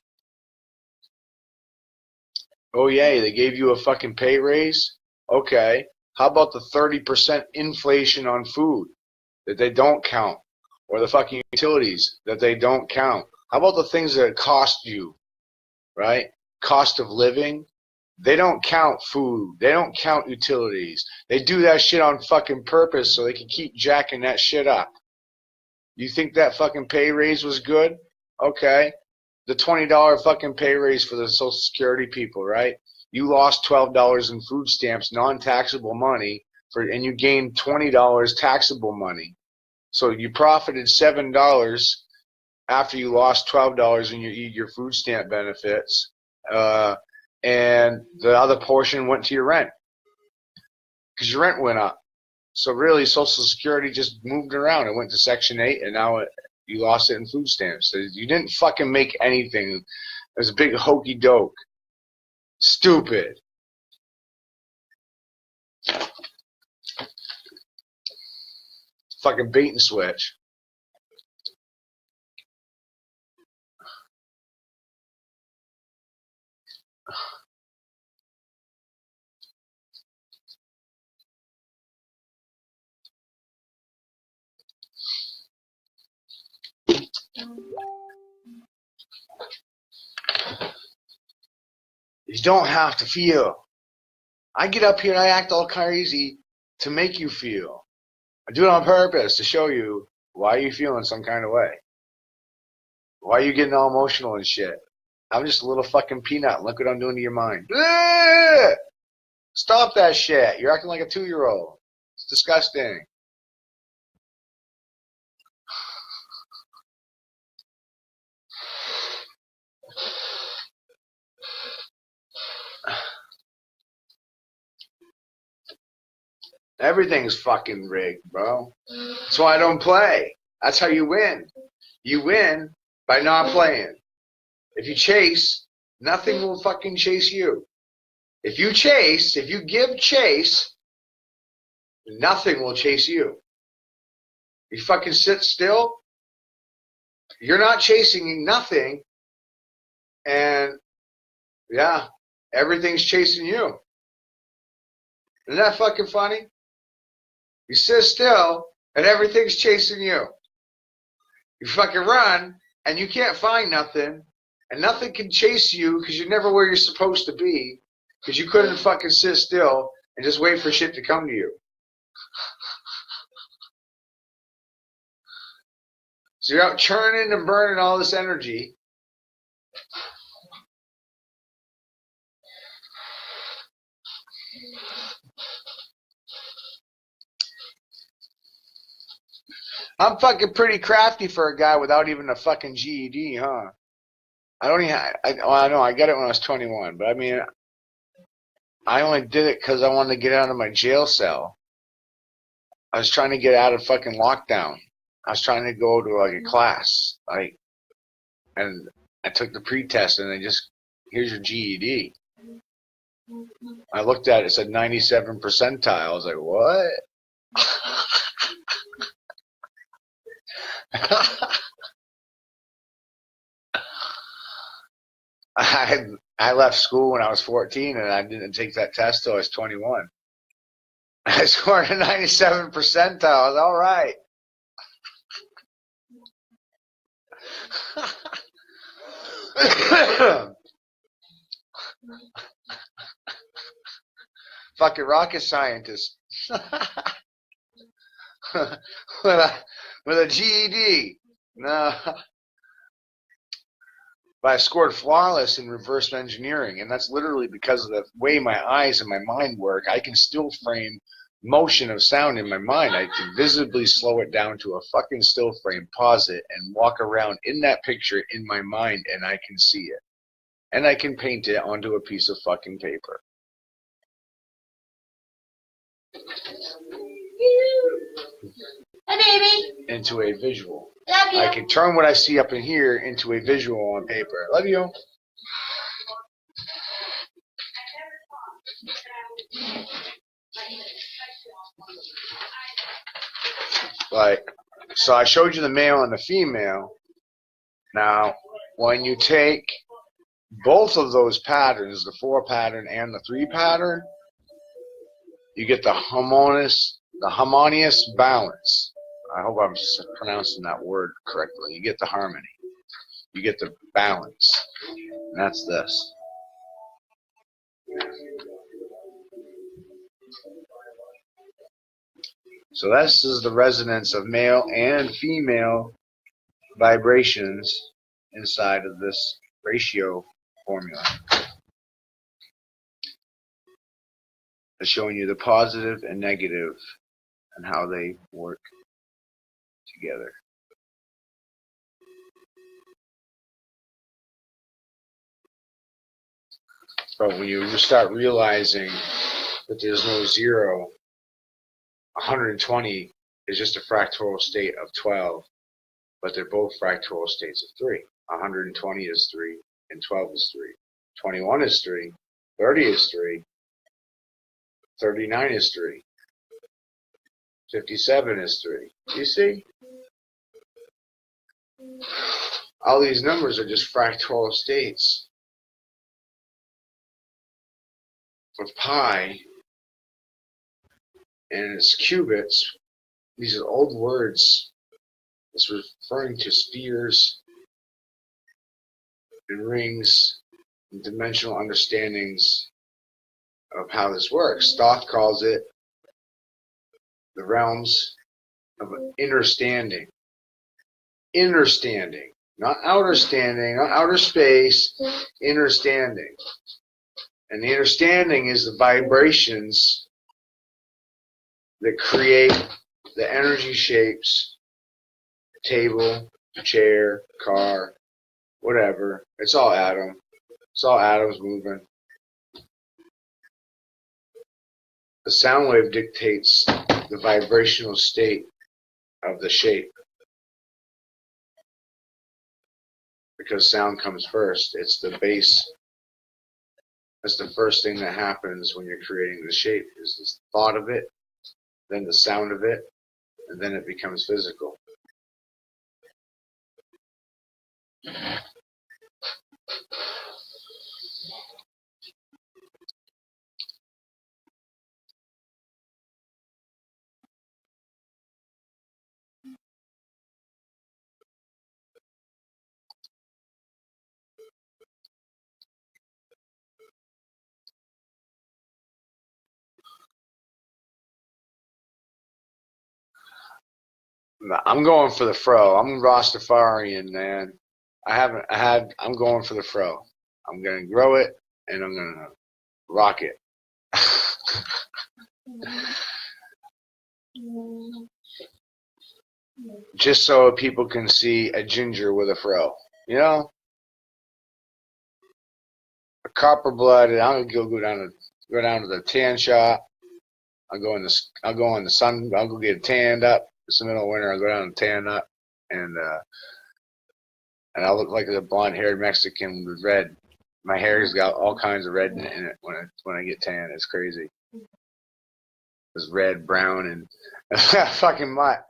Speaker 1: Oh, yay, they gave you a fucking pay raise? Okay. How about the 30% inflation on food that they don't count? Or the fucking utilities that they don't count? How about the things that cost you, right? Cost of living? They don't count food. They don't count utilities. They do that shit on fucking purpose so they can keep jacking that shit up. You think that fucking pay raise was good? Okay. The $20 fucking pay raise for the Social Security people, right? You lost $12 in food stamps, non-taxable money, and you gained $20 taxable money. So you profited $7 after you lost $12 in your food stamp benefits, and the other portion went to your rent because your rent went up. So really, Social Security just moved around. It went to Section 8, and now you lost it in food stamps. So you didn't fucking make anything. It was a big hokey doke. Stupid. Fucking bait and switch. You don't have to feel. I get up here and I act all crazy to make you feel. I do it on purpose to show you why you're feeling some kind of way. Why are you getting all emotional and shit? I'm just a little fucking peanut. Look what I'm doing to your mind. Ugh! Stop that shit. You're acting like a 2-year-old. It's disgusting. Everything's fucking rigged, bro. That's why I don't play. That's how you win. You win by not playing. If you chase, nothing will fucking chase you. If you chase, if you give chase, nothing will chase you. You fucking sit still, you're not chasing nothing, and yeah, everything's chasing you. Isn't that fucking funny? You sit still, and everything's chasing you. You fucking run, and you can't find nothing, and nothing can chase you because you're never where you're supposed to be, because you couldn't fucking sit still and just wait for shit to come to you. So you're out churning and burning all this energy. I'm fucking pretty crafty for a guy without even a fucking GED, huh? I don't even. I know I got it when I was 21, but I mean, I only did it because I wanted to get out of my jail cell. I was trying to get out of fucking lockdown. I was trying to go to like a class, and I took the pretest, and they just, here's your GED. I looked at it, it said 97 percentile. I was like, what? I left school when I was 14, and I didn't take that test till I was 21. I scored a 97 percentile. I was all right. Fucking rocket scientist. with a GED. No. But I scored flawless in reverse engineering, and that's literally because of the way my eyes and my mind work. I can still frame motion of sound in my mind. I can visibly slow it down to a fucking still frame, pause it, and walk around in that picture in my mind, and I can see it. And I can paint it onto a piece of fucking paper.
Speaker 2: Hey, baby.
Speaker 1: Into a visual.
Speaker 2: Love you.
Speaker 1: I can turn what I see up in here into a visual on paper. Love you. So I showed you the male and the female. Now, when you take both of those patterns, the 4 pattern and the 3 pattern, you get the harmonious balance. I hope I'm pronouncing that word correctly. You get the harmony. You get the balance. And that's this. So this is the resonance of male and female vibrations inside of this ratio formula. It's showing you the positive and negative and how they work together. But when you start realizing that there's no zero 120 is just a fractal state of 12, but they're both fractal states of 3. 120 is 3, and 12 is 3. 21 is 3, 30 is 3, 39 is 3, 57 is 3. You see? All these numbers are just fractal states of pi, and it's qubits. These are old words. It's referring to spheres and rings and dimensional understandings of how this works. Thoth calls it the realms of understanding. Understanding. Not outer standing, not outer space, understanding. And the understanding is the vibrations that create the energy shapes, table, chair, car, whatever. It's all atom. It's all atoms moving. The sound wave dictates the vibrational state of the shape. Because sound comes first. It's the base. That's the first thing that happens when you're creating the shape, is the thought of it, then the sound of it, and then it becomes physical. I'm going for the fro. I'm Rastafarian, man. I'm going for the fro. I'm going to grow it, and I'm going to rock it. Just so people can see a ginger with a fro. You know? A copper blood, and I'm going to go down to the tan shop. I'll go in the sun. I'll go get tanned up. It's the middle of winter. I'll go down and tan up, and I'll look like a blonde-haired Mexican with red. My hair's got all kinds of red in it when I get tan. It's crazy. It's red, brown, and fucking mutt.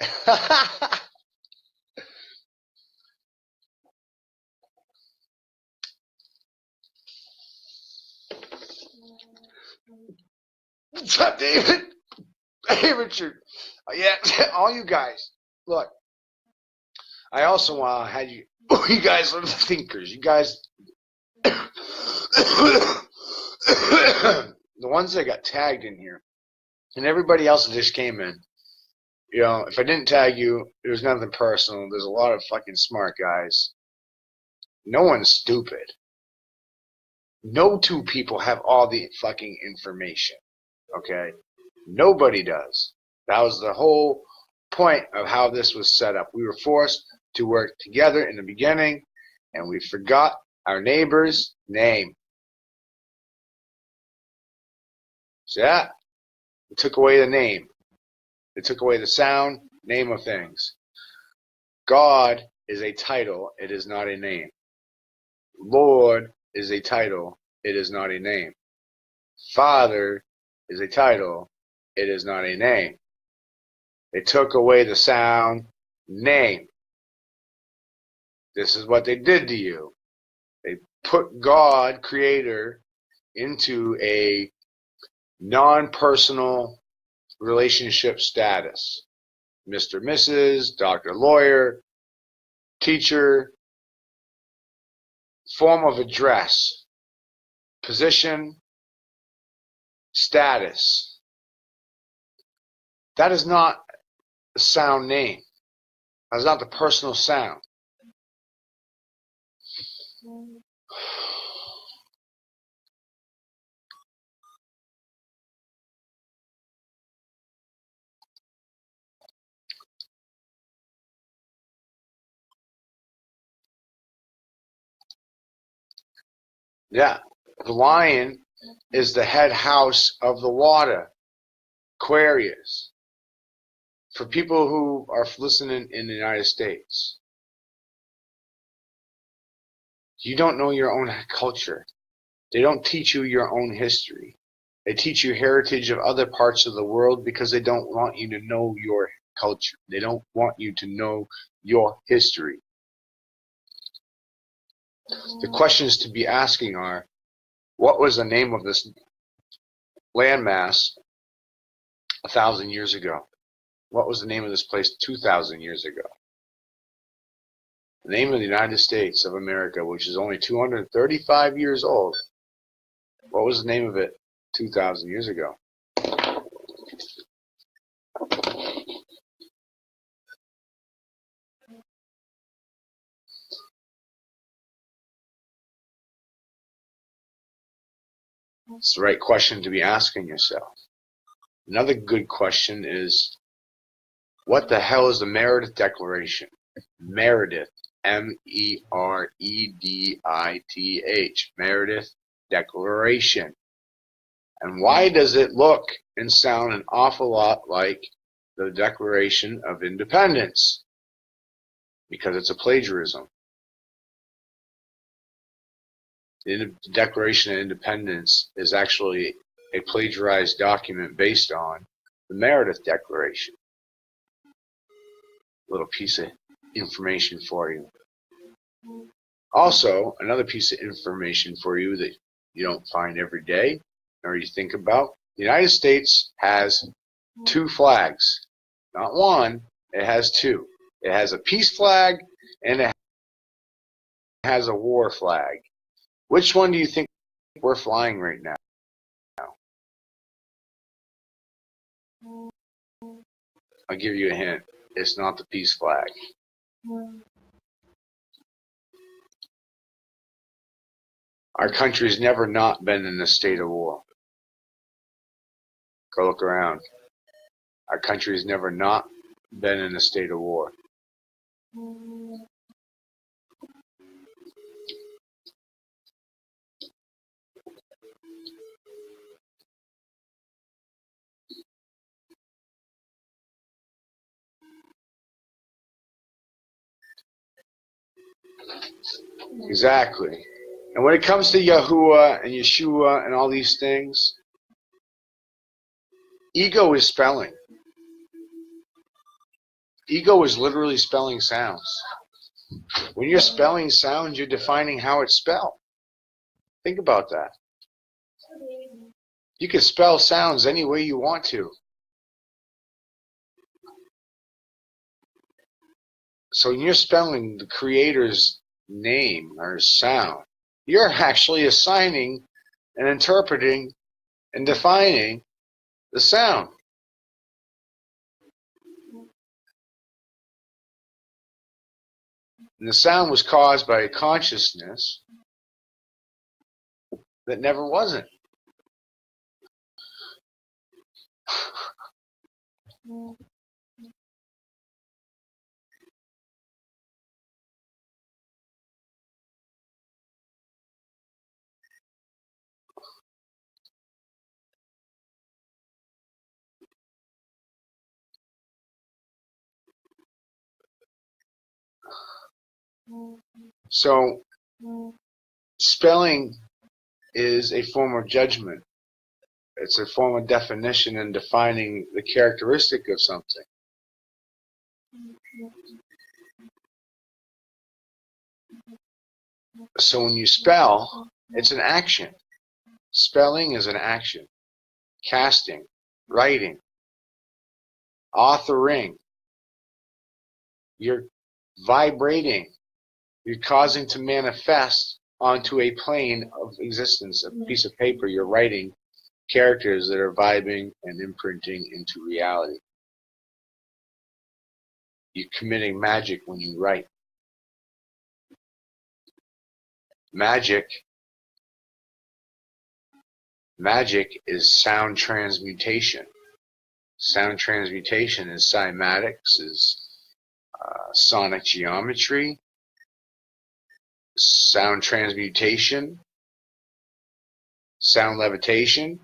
Speaker 1: What's up, David? Hey, Richard. Yeah, all you guys. Look, I also want to have you. You guys are the thinkers. You guys, the ones that got tagged in here, and everybody else that just came in. You know, if I didn't tag you, it was nothing personal. There's a lot of fucking smart guys. No one's stupid. No two people have all the fucking information. Okay? Nobody does. That was the whole point of how this was set up. We were forced to work together in the beginning, and we forgot our neighbor's name. See that? They took away the name. They took away the sound, name of things. God is a title. It is not a name. Lord is a title. It is not a name. Father is a title. It is not a name. They took away the sound, name. This is what they did to you. They put God, Creator, into a non-personal relationship status. Mr., Mrs., doctor, lawyer, teacher, form of address, position, status. That is not the sound name. That is not the personal sound. Yeah, the lion is the head house of the water, Aquarius. for people who are listening in the United States, you don't know your own culture. They don't teach you your own history. They teach you heritage of other parts of the world because they don't want you to know your culture. They don't want you to know your history. The questions to be asking are, what was the name of this landmass 1,000 years ago? What was the name of this place 2,000 years ago? The name of the United States of America, which is only 235 years old, what was the name of it 2,000 years ago? It's the right question to be asking yourself. Another good question is, what the hell is the Meredith Declaration? Meredith, M-E-R-E-D-I-T-H, Meredith Declaration. And why does it look and sound an awful lot like the Declaration of Independence? Because it's a plagiarism. The Declaration of Independence is actually a plagiarized document based on the Meredith Declaration. Little piece of information for you. Also, another piece of information for you that you don't find every day or you think about. The United States has two flags. Not one, it has two. It has a peace flag and it has a war flag. Which one do you think we're flying right now? I'll give you a hint. It's not the peace flag. Our country's never not been in a state of war. Go look around. Our country's never not been in a state of war. Exactly. And when it comes to Yahuwah and Yeshua and all these things, ego is spelling. Ego is literally spelling sounds. When you're spelling sounds, you're defining how it's spelled. Think about that. You can spell sounds any way you want to. So when you're spelling the Creator's name or sound, you're actually assigning and interpreting and defining the sound. And the sound was caused by a consciousness that never wasn't. So, spelling is a form of judgment. It's a form of definition and defining the characteristic of something. So when you spell, it's an action. Spelling is an action. Casting, writing, authoring. You're vibrating. You're causing to manifest onto a plane of existence, a piece of paper. You're writing characters that are vibing and imprinting into reality. You're committing magic when you write. Magic is sound transmutation. Sound transmutation is cymatics, is sonic geometry. Sound transmutation, sound levitation.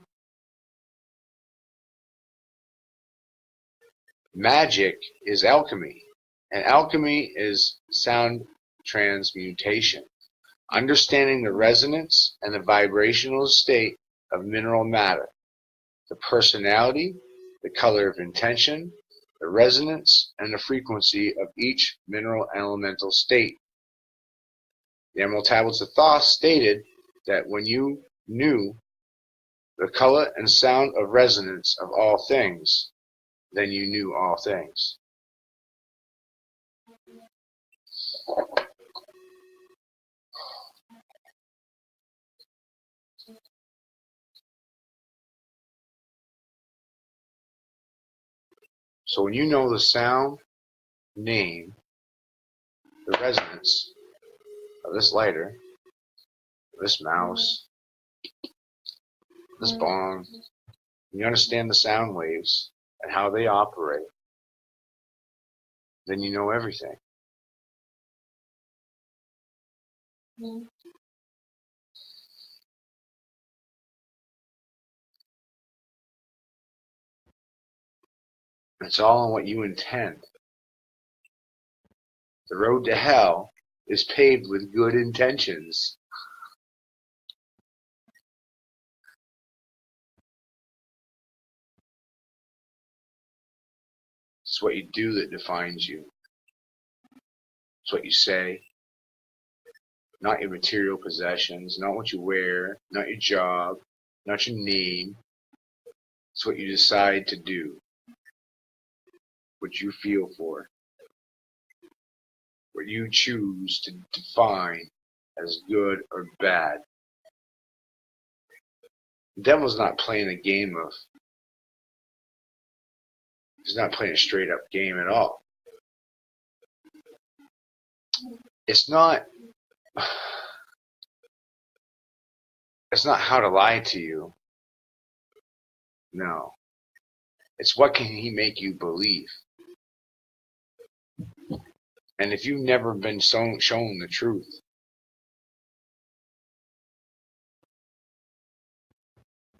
Speaker 1: Magic is alchemy, and alchemy is sound transmutation, understanding the resonance and the vibrational state of mineral matter, the personality, the color of intention, the resonance, and the frequency of each mineral elemental state. The Emerald Tablets of Thoth stated that when you knew the color and sound of resonance of all things, then you knew all things. So when you know the sound, name, the resonance of this lighter, this mouse, this bong, you understand the sound waves and how they operate, then you know everything. It's all in what you intend. The road to hell is paved with good intentions. It's what you do that defines you. It's what you say. Not your material possessions, not what you wear, not your job, not your name. It's what you decide to do. What you feel for. What you choose to define as good or bad. The devil's not playing a game of... He's not playing a straight up game at all. It's not how to lie to you. No. It's what can he make you believe. And if you've never been shown the truth,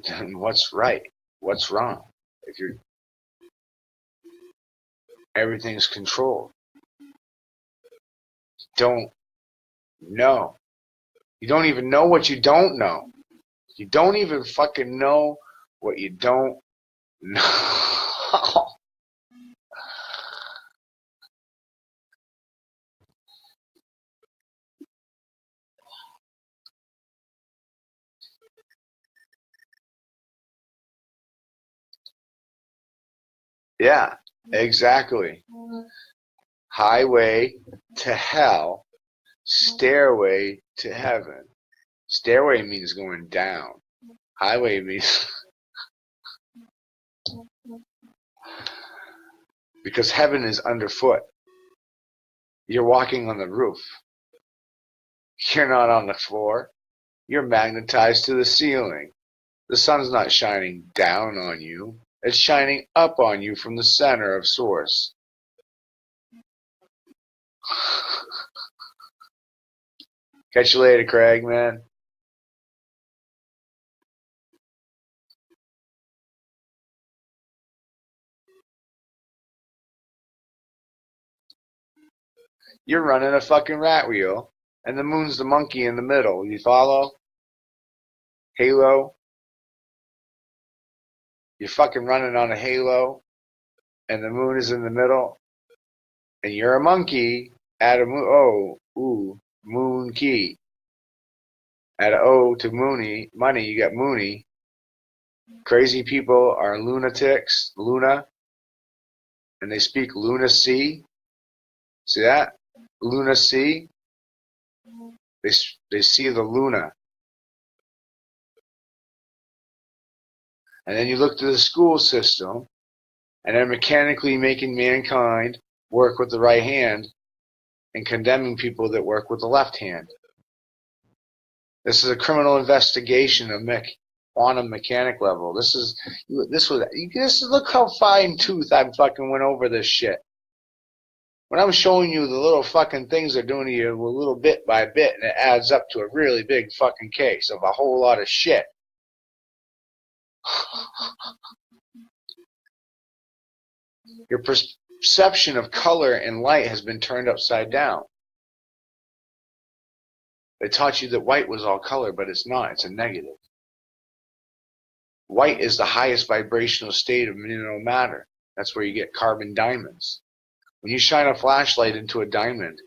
Speaker 1: then what's right? What's wrong? If you're... Everything's controlled. Don't know. You don't even know what you don't know. You don't even fucking know what you don't know. Yeah, exactly. Highway to hell, stairway to heaven. Stairway means going down. Highway means... because heaven is underfoot. You're walking on the roof. You're not on the floor. You're magnetized to the ceiling. The sun's not shining down on you. It's shining up on you from the center of source. Catch you later, Craig, man. You're running a fucking rat wheel, and the moon's the monkey in the middle. You follow? Halo. You're fucking running on a halo, and the moon is in the middle, and you're a monkey at a moon key. Add an O to money, you got moony. Crazy people are lunatics, Luna, and they speak lunacy. See that? Lunacy. They see the Luna. And then you look to the school system, and they're mechanically making mankind work with the right hand and condemning people that work with the left hand. This is a criminal investigation of quantum mechanic level. Look how fine tooth I fucking went over this shit. When I'm showing you the little fucking things they're doing to you a little bit by bit, and it adds up to a really big fucking case of a whole lot of shit. Your perception of color and light has been turned upside down. They taught you that white was all color, but it's not. It's a negative. White is the highest vibrational state of mineral matter. That's where you get carbon diamonds. When you shine a flashlight into a diamond,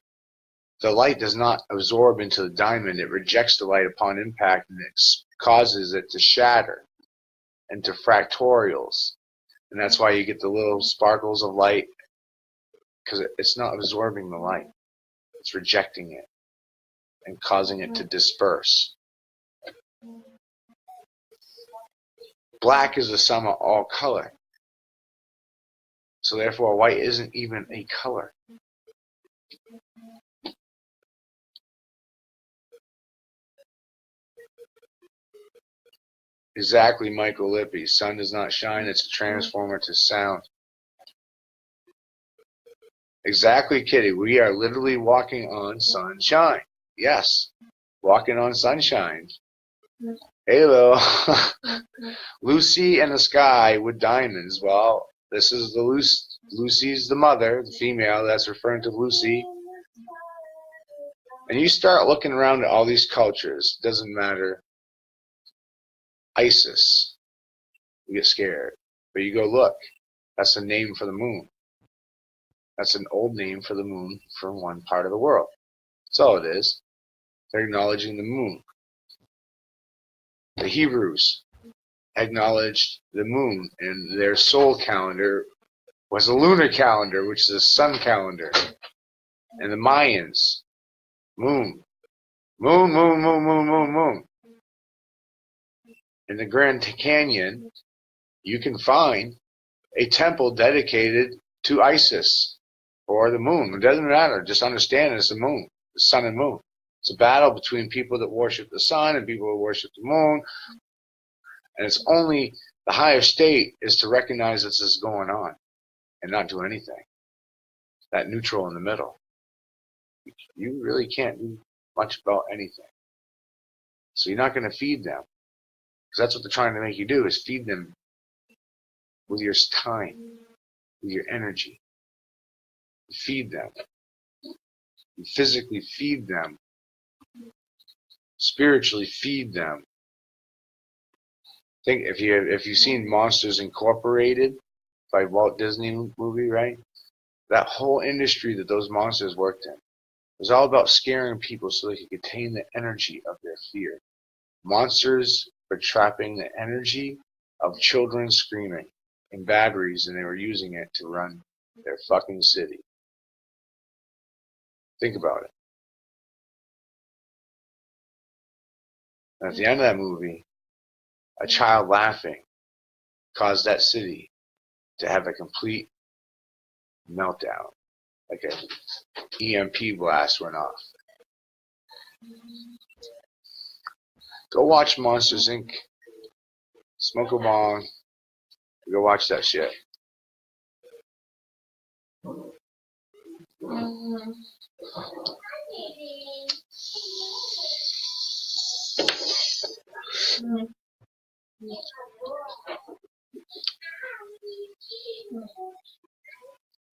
Speaker 1: the light does not absorb into the diamond. It rejects the light upon impact, and it causes it to shatter into fractals. And that's why you get the little sparkles of light, because it's not absorbing the light. It's rejecting it and causing it to disperse. Black is the sum of all color. So therefore, white isn't even a color. Exactly, Michael Lippy. Sun does not shine. It's a transformer to sound. Exactly, Kitty. We are literally walking on sunshine. Yes, walking on sunshine. Hello. Lucy and the sky with diamonds. Well, this is the Lucy's the mother, the female. That's referring to Lucy. And you start looking around at all these cultures. Doesn't matter. ISIS. You get scared. But you go, look, that's a name for the moon. That's an old name for the moon for one part of the world. That's all it is. They're acknowledging the moon. The Hebrews acknowledged the moon, and their soul calendar was a lunar calendar, which is a sun calendar. And the Mayans, moon. Moon, moon, moon, moon, moon, moon. In the Grand Canyon, you can find a temple dedicated to Isis or the moon. It doesn't matter. Just understand it's the moon, the sun and moon. It's a battle between people that worship the sun and people who worship the moon. And it's only the higher state is to recognize this is going on and not do anything. That neutral in the middle. You really can't do much about anything. So you're not going to feed them. Because that's what they're trying to make you do, is feed them with your time, with your energy. You feed them. You physically feed them. Spiritually feed them. Think if you've seen Monsters Incorporated by Walt Disney movie, right? That whole industry that those monsters worked in was all about scaring people so they could contain the energy of their fear. Monsters were trapping the energy of children screaming in batteries, and they were using it to run their fucking city. Think about it. And at the end of that movie, a child laughing caused that city to have a complete meltdown. Like an EMP blast went off. Go watch Monsters Inc. Smoke a bong. Go watch that shit.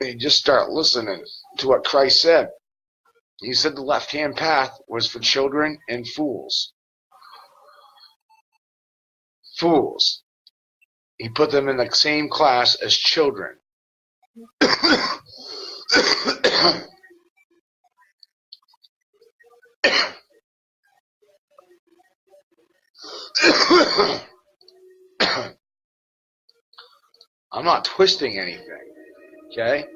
Speaker 1: And just start listening to what Christ said. He said the left-hand path was for children and fools. Fools. He put them in the same class as children. I'm not twisting anything, okay?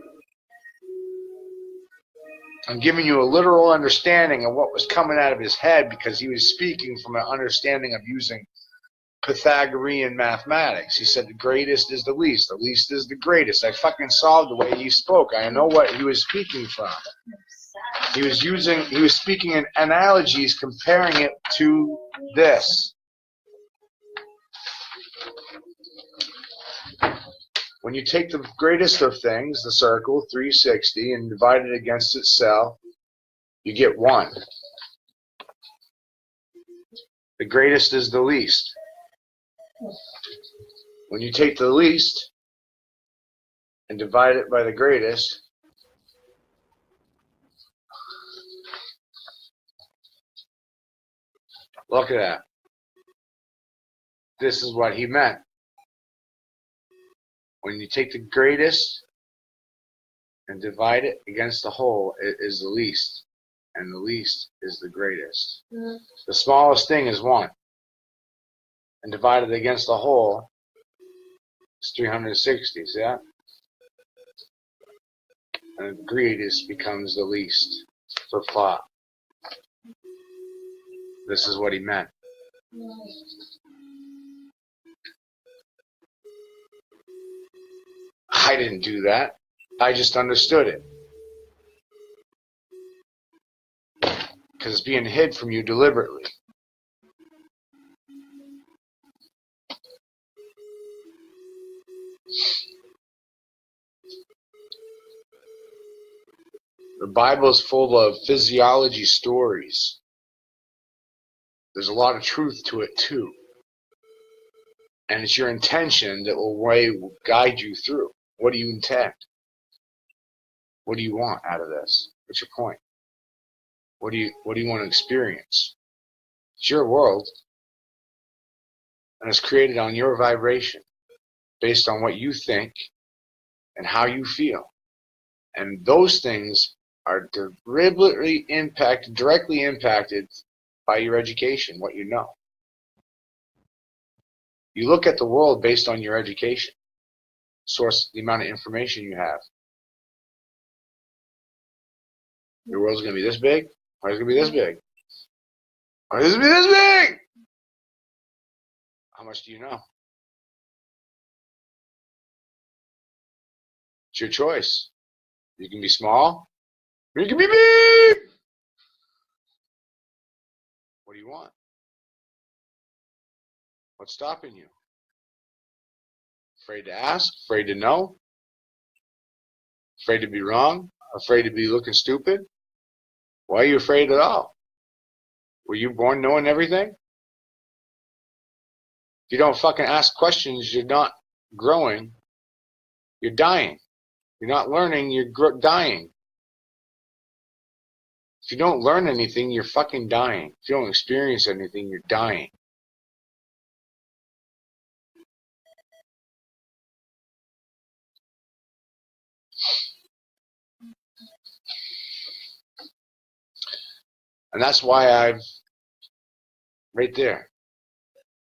Speaker 1: I'm giving you a literal understanding of what was coming out of his head because he was speaking from an understanding of using Pythagorean mathematics. He said the greatest is the least is the greatest. I fucking saw the way he spoke. I know what he was speaking from. He was speaking in analogies, comparing it to this. When you take the greatest of things, the circle, 360, and divide it against itself, you get 1. The greatest is the least. When you take the least and divide it by the greatest, look at that. This is what he meant. When you take the greatest and divide it against the whole, it is the least. And the least is the greatest. The smallest thing is 1. And divided against the whole is 360. See that? And the greatest becomes the least. Flip-flop. This is what he meant. I didn't do that. I just understood it. Because it's being hid from you deliberately. The Bible is full of physiology stories. There's a lot of truth to it too. And it's your intention that will guide you through. What do you intend? What do you want out of this? What's your point? What do you want to experience? It's your world. And it's created on your vibration, based on what you think and how you feel. And those things are directly impacted by your education, what you know. You look at the world based on your education, source, the amount of information you have. Your world's going to be this big, or it's going to be this big, or it's going to be this big. How much do you know? It's your choice. You can be small, or you can be big. What do you want? What's stopping you? Afraid to ask? Afraid to know? Afraid to be wrong? Afraid to be looking stupid? Why are you afraid at all? Were you born knowing everything? If you don't fucking ask questions, you're not growing. You're dying. You're not learning, you're dying. If you don't learn anything, you're fucking dying. If you don't experience anything, you're dying. And that's why right there.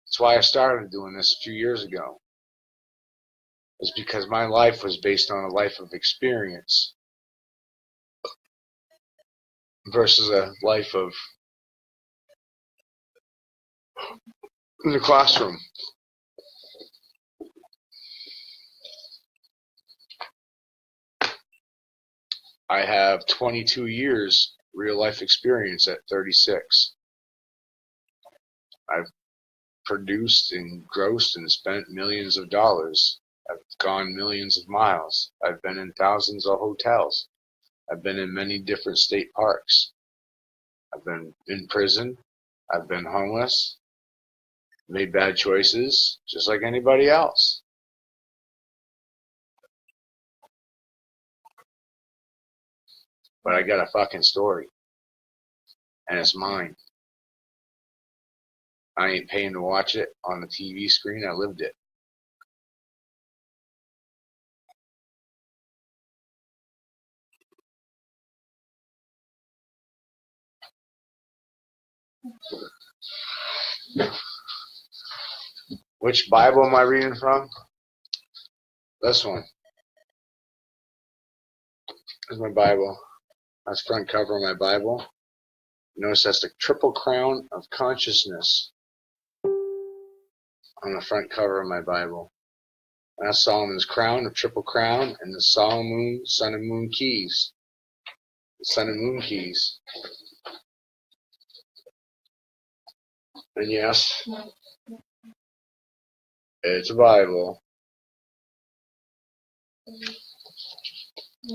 Speaker 1: That's why I started doing this a few years ago. It's because my life was based on a life of experience versus a life of in the classroom. I have 22 years real life experience at 36. I've produced and grossed and spent millions of dollars. I've gone millions of miles. I've been in thousands of hotels. I've been in many different state parks. I've been in prison. I've been homeless. Made bad choices, just like anybody else. But I got a fucking story. And it's mine. I ain't paying to watch it on the TV screen. I lived it. Which Bible am I reading from? This one. This is my Bible. That's the front cover of my Bible. Notice that's the Triple Crown of Consciousness on the front cover of my Bible. That's Solomon's crown, the Triple Crown, and the Solomon Sun and Moon keys. The Sun and Moon keys. And yes, it's a Bible.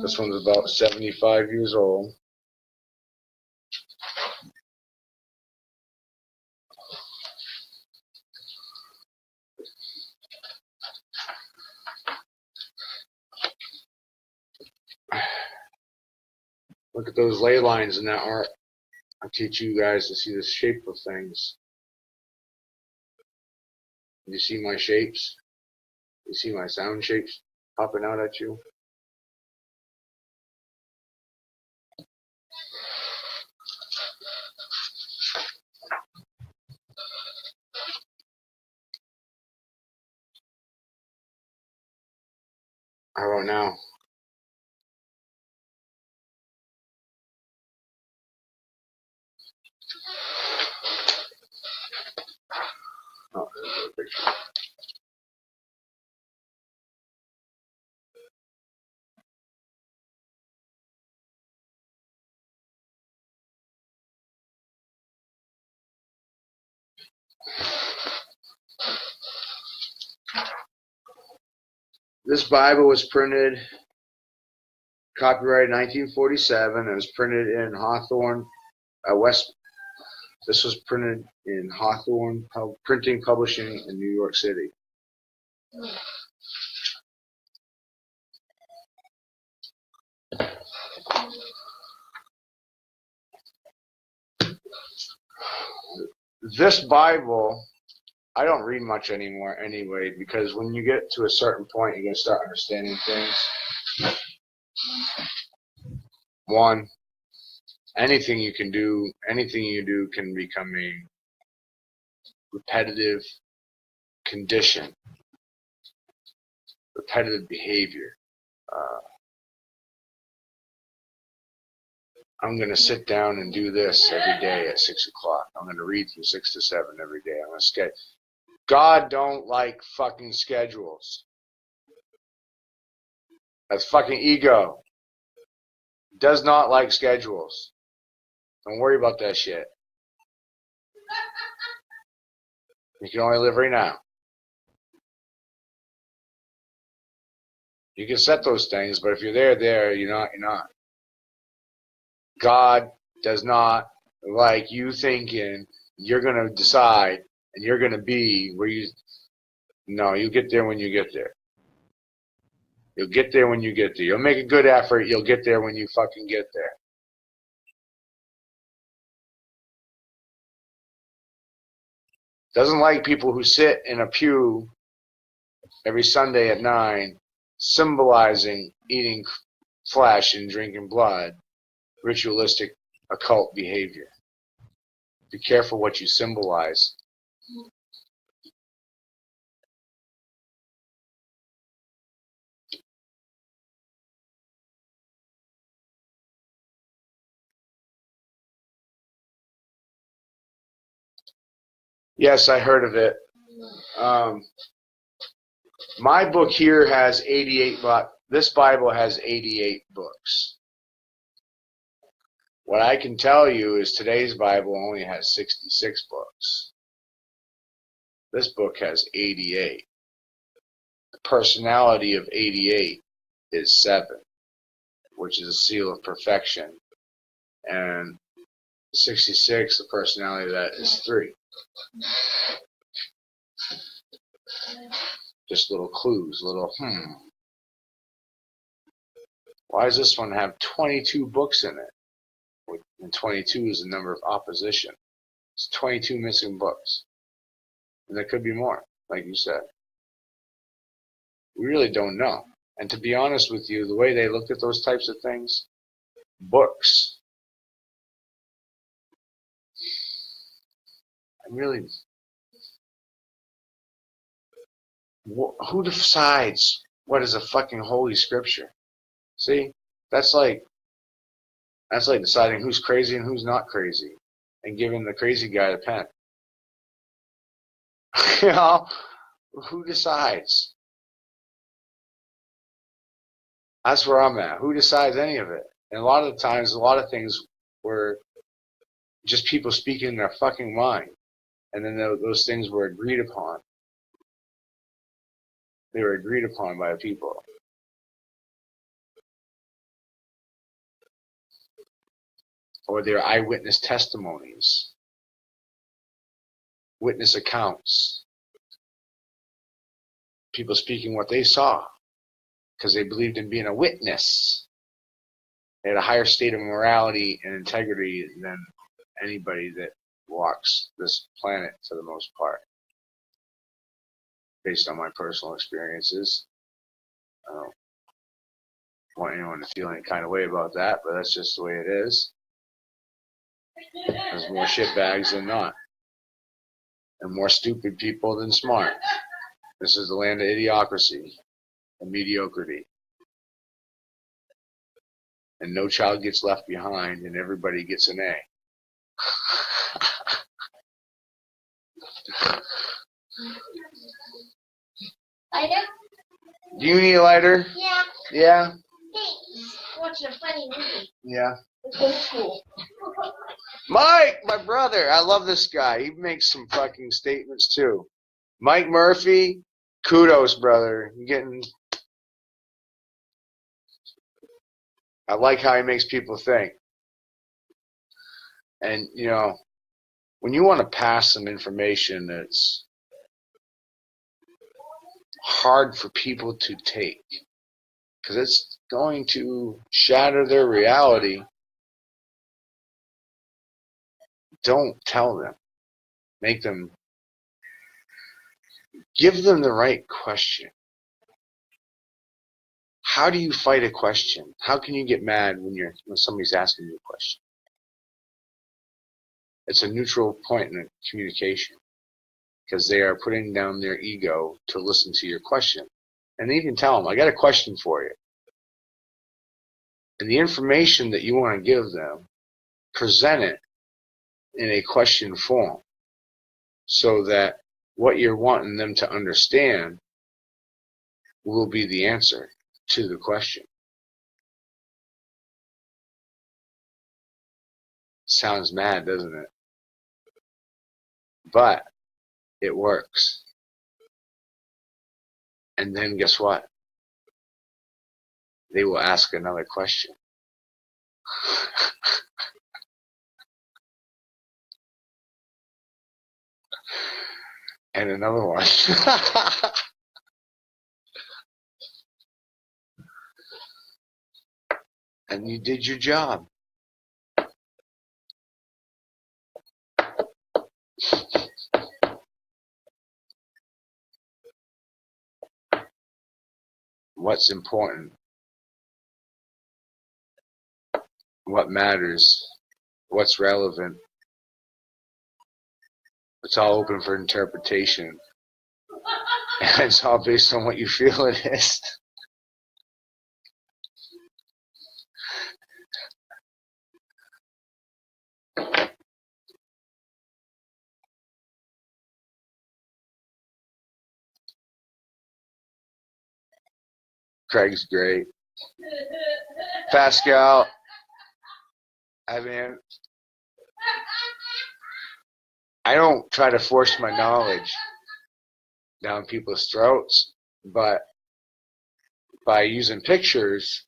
Speaker 1: This one's about 75 years old. Look at those ley lines in that art. I teach you guys to see the shape of things. You see my shapes? You see my sound shapes popping out at you? How about now? Oh, there's a picture. This Bible was printed, copyrighted 1947. It was printed in Hawthorne, West. This was printed in Hawthorne Printing Publishing in New York City. This Bible, I don't read much anymore anyway, because when you get to a certain point, you're going to start understanding things. One, anything you do can become a repetitive condition, repetitive behavior. I'm going to sit down and do this every day at 6 o'clock. I'm going to read from 6 to 7 every day. I'm going to schedule. God don't like fucking schedules. That's fucking ego. Does not like schedules. Don't worry about that shit. You can only live right now. You can set those things, but if you're there, you're not. God does not like you thinking you're going to decide and you're going to be where you... No, you get there when you get there. You'll get there when you get there. You'll make a good effort. You'll get there when you fucking get there. Doesn't like people who sit in a pew every Sunday at 9, symbolizing eating flesh and drinking blood, ritualistic occult behavior. Be careful what you symbolize. Yes, I heard of it. My book here has 88 books. This Bible has 88 books. What I can tell you is today's Bible only has 66 books. This book has 88. The personality of 88 is 7, which is a seal of perfection. And 66, the personality of that is 3. Just little clues, Why does this one have 22 books in it? And 22 is the number of opposition. It's 22 missing books. And there could be more, like you said. We really don't know. And to be honest with you, the way they looked at those types of things, books, who decides what is a fucking holy scripture? See, that's like deciding who's crazy and who's not crazy, and giving the crazy guy a pen. You know, who decides? That's where I'm at. Who decides any of it? And a lot of the times, a lot of things were just people speaking their fucking mind, and then those things were agreed upon. They were agreed upon by people. Or their eyewitness testimonies, witness accounts, people speaking what they saw because they believed in being a witness. They had a higher state of morality and integrity than anybody that walks this planet for the most part, based on my personal experiences. I don't want anyone to feel any kind of way about that, but that's just the way it is. There's more shitbags than not, and more stupid people than smart. This is the land of idiocracy and mediocrity. And no child gets left behind, and everybody gets an A.
Speaker 2: Lighter?
Speaker 1: Do you need a lighter?
Speaker 2: Yeah.
Speaker 1: Yeah?
Speaker 2: Thanks. Watching a funny movie.
Speaker 1: Yeah.
Speaker 2: It's so cool.
Speaker 1: Mike, my brother. I love this guy. He makes some fucking statements, too. Mike Murphy, kudos, brother. You're getting... I like how he makes people think. And, you know, when you want to pass some information that's hard for people to take, because it's going to shatter their reality, don't tell them. Give them the right question. How do you fight a question? How can you get mad when somebody's asking you a question? It's a neutral point in a communication, because they are putting down their ego to listen to your question. And you can tell them, I got a question for you. And the information that you want to give them, present it in a question form, so that what you're wanting them to understand will be the answer to the question. Sounds mad, doesn't it? But it works. And then guess what? They will ask another question. And another one. And you did your job. What's important? What matters? What's relevant? It's all open for interpretation. And it's all based on what you feel it is. Craig's great. Pascal, I mean, I don't try to force my knowledge down people's throats, but by using pictures,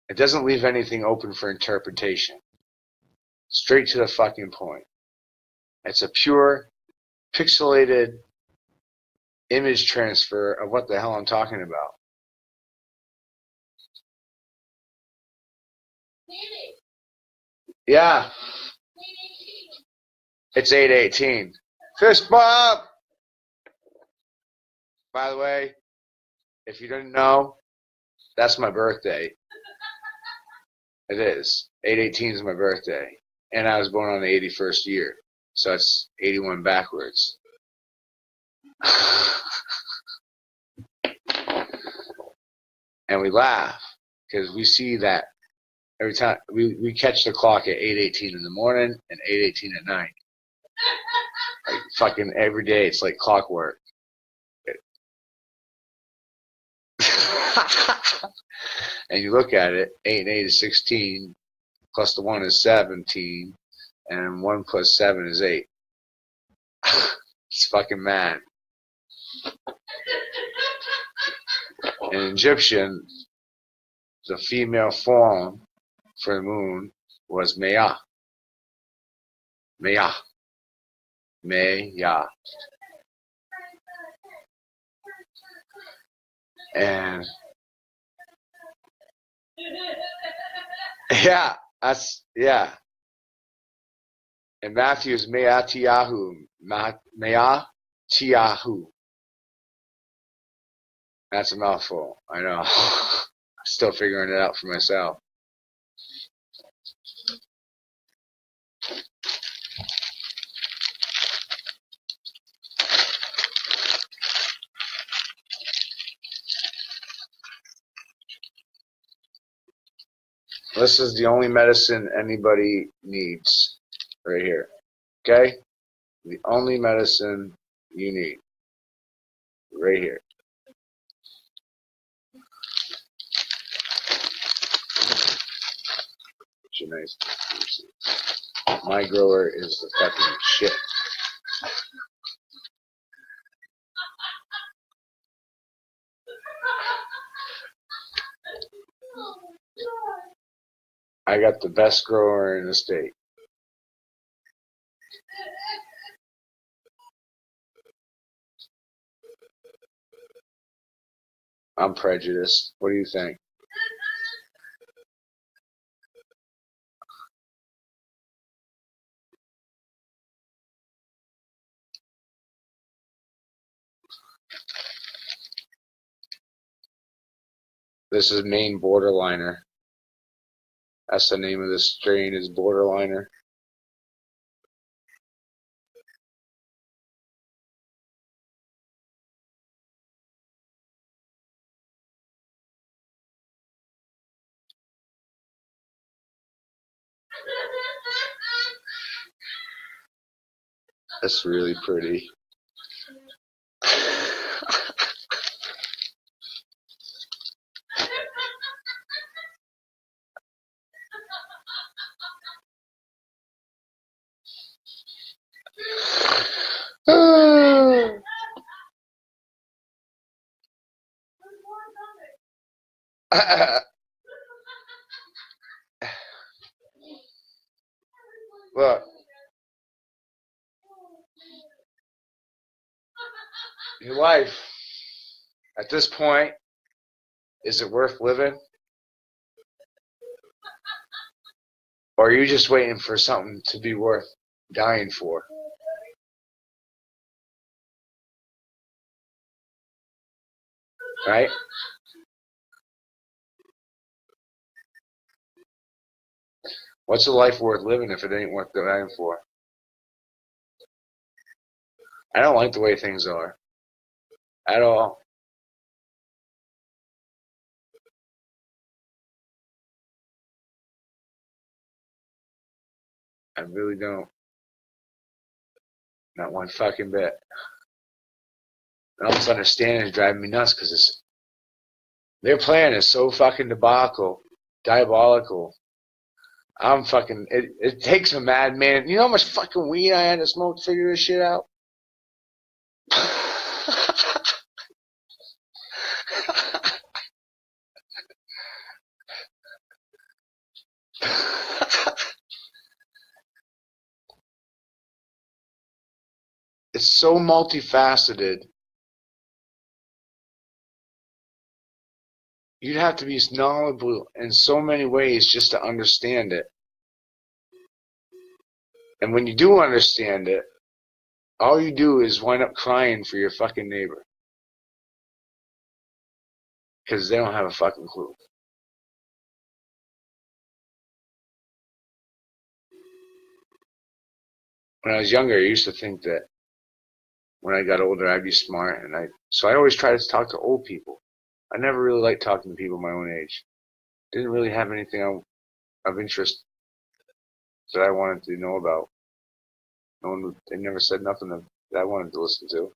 Speaker 1: it doesn't leave anything open for interpretation. Straight to the fucking point. It's a pure, pixelated image transfer of what the hell I'm talking about. Yeah. It's 8:18. Fist bump! By the way, if you didn't know, that's my birthday. It is. 8/18 is my birthday. And I was born on the 81st year. So it's 81 backwards. And we laugh because we see that every time we catch the clock at 8:18 in the morning and 8:18 at night. Like fucking every day, it's like clockwork. And you look at it, 8 and 8 is 16, plus the 1 is 17, and 1 plus 7 is 8. It's fucking mad. In Egyptian, the female form for the moon was Maya. Maya. Maya. And Yeah, yeah. And Matthew is Me'atiyahu. Me'atiyahu. That's a mouthful. I know. I'm still figuring it out for myself. This is the only medicine anybody needs right here. Okay? The only medicine you need right here. Nice. My grower is the fucking shit. I got the best grower in the state. I'm prejudiced. What do you think? This is Maine Borderliner. That's the name of this strain, is Borderliner. That's really pretty. Look, your life, at this point, is it worth living? Or are you just waiting for something to be worth dying for? Right? What's a life worth living if it ain't worth dying for? I don't like the way things are. At all. I really don't. Not one fucking bit. And all this understanding is driving me nuts because their plan is so fucking diabolical. I'm fucking, it takes a madman. You know how much fucking weed I had to smoke to figure this shit out? It's so multifaceted. You'd have to be knowledgeable in so many ways just to understand it. And when you do understand it, all you do is wind up crying for your fucking neighbor. Because they don't have a fucking clue. When I was younger, I used to think that when I got older, I'd be smart. So I always try to talk to old people. I never really liked talking to people my own age. Didn't really have anything of interest that I wanted to know about. They never said nothing that I wanted to listen to.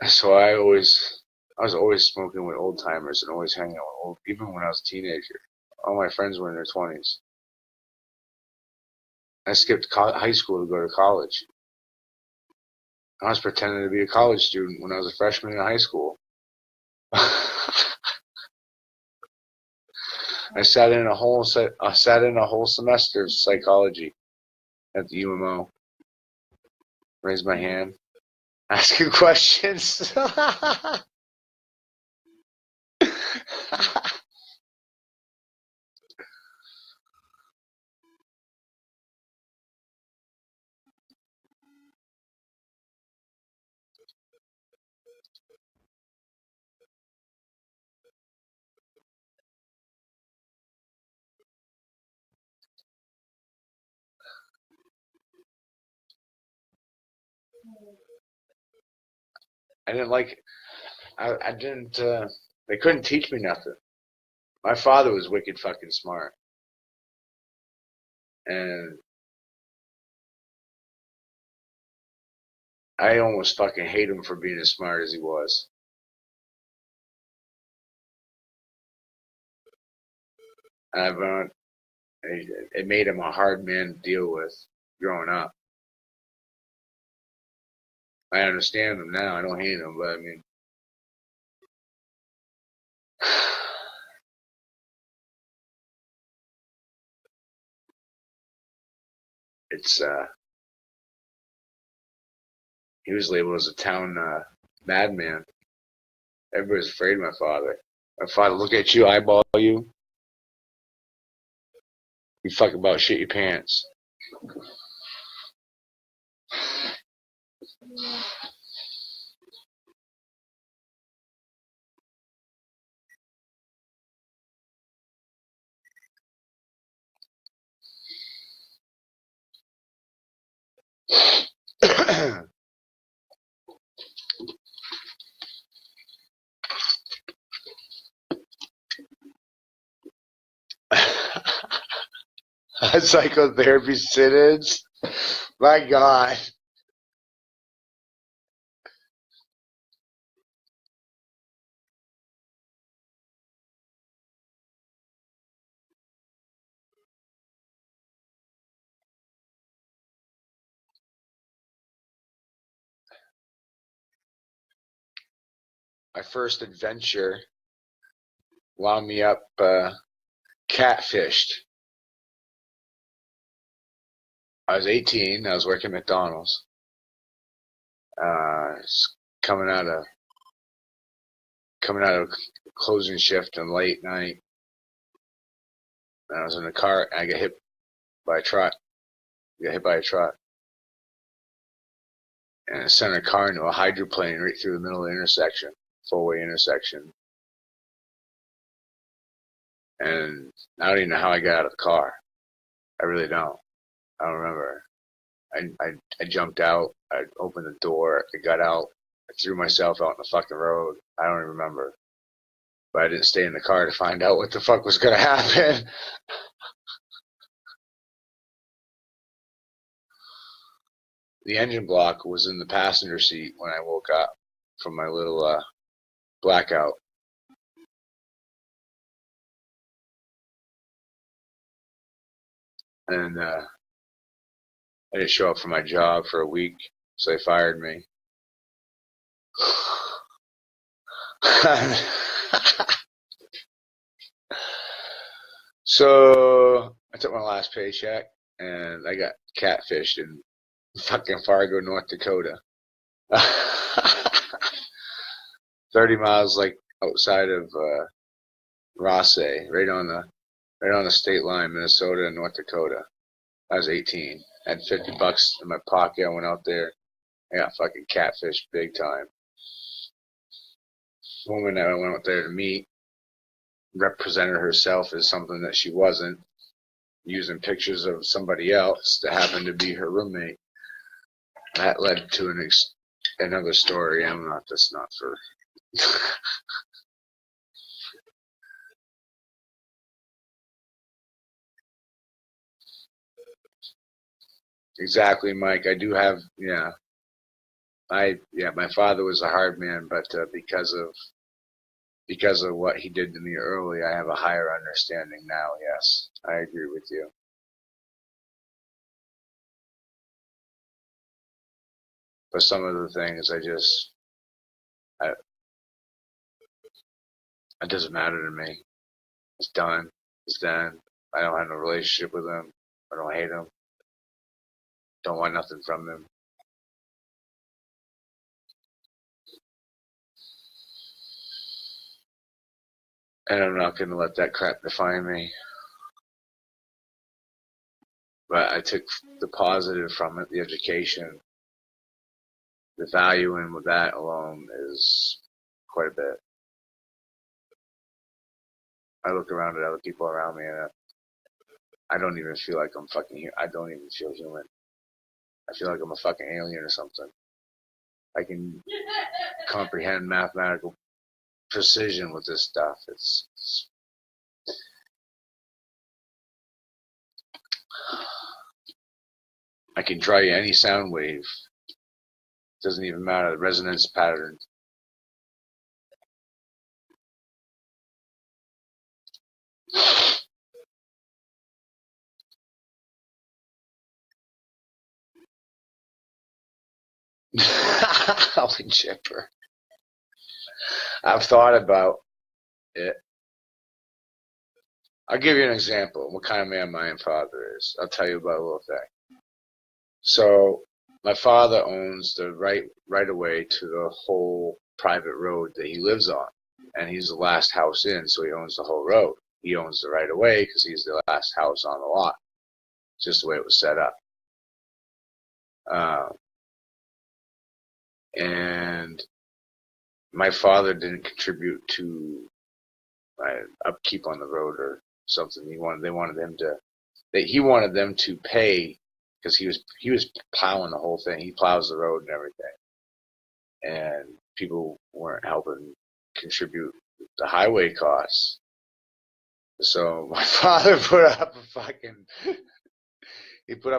Speaker 1: So I was always smoking with old timers and always hanging out with old, even when I was a teenager. All my friends were in their 20s. I skipped high school to go to college. I was pretending to be a college student when I was a freshman in high school. I sat in a whole semester of psychology at the UMO. Raised my hand. Asking questions. I didn't like. I didn't. They couldn't teach me nothing. My father was wicked fucking smart, and I almost fucking hate him for being as smart as he was. I've it made him a hard man to deal with growing up. I understand him now. I don't hate him, but I mean, it's he was labeled as a town madman. Everybody's afraid of my father. My father look at you, eyeball you, you fuck about shit your pants. Psychotherapy sit-ins. My God. My first adventure wound me up catfished. I was 18. I was working at McDonald's. Coming out of closing shift and late night. And I was in a car and I got hit by a truck. Got hit by a truck. And it sent a car into a hydroplane right through the middle of the intersection, four-way intersection. And I don't even know how I got out of the car. I really don't. I don't remember. I jumped out. I opened the door. I got out. I threw myself out on the fucking road. I don't even remember. But I didn't stay in the car to find out what the fuck was going to happen. The engine block was in the passenger seat when I woke up from my little blackout. And I didn't show up for my job for a week, so they fired me. So I took my last paycheck and I got catfished in fucking Fargo, North Dakota. 30 miles like outside of Rossay, right on the state line, Minnesota and North Dakota. I was 18. I had $50 in my pocket. I went out there. I got fucking catfished big time. The woman that I went out there to meet represented herself as something that she wasn't, using pictures of somebody else that happened to be her roommate. That led to another story. That's not for. Exactly, Mike. I do have, yeah. My father was a hard man, but because of what he did to me early, I have a higher understanding now. Yes, I agree with you. But some of the things, it doesn't matter to me. It's done. It's done. I don't have no relationship with him. I don't hate him. Don't want nothing from him. And I'm not going to let that crap define me. But I took the positive from it, the education. The value in with that alone is quite a bit. I look around at other people around me and I don't even feel like I'm fucking here. I don't even feel human. I feel like I'm a fucking alien or something. I can comprehend mathematical precision with this stuff. I can draw you any sound wave. It doesn't even matter the resonance pattern. Holy chipper. I've thought about it. I'll give you an example of what kind of man my father is. I'll tell you about a little thing. So my father owns the right of way to the whole private road that he lives on. And he's the last house in, so he owns the whole road. He owns the right of way because he's the last house on the lot. Just the way it was set up. And my father didn't contribute to my upkeep on the road or something. He wanted them to pay because he was plowing the whole thing. He plows the road and everything, and people weren't helping contribute the highway costs. So my father put up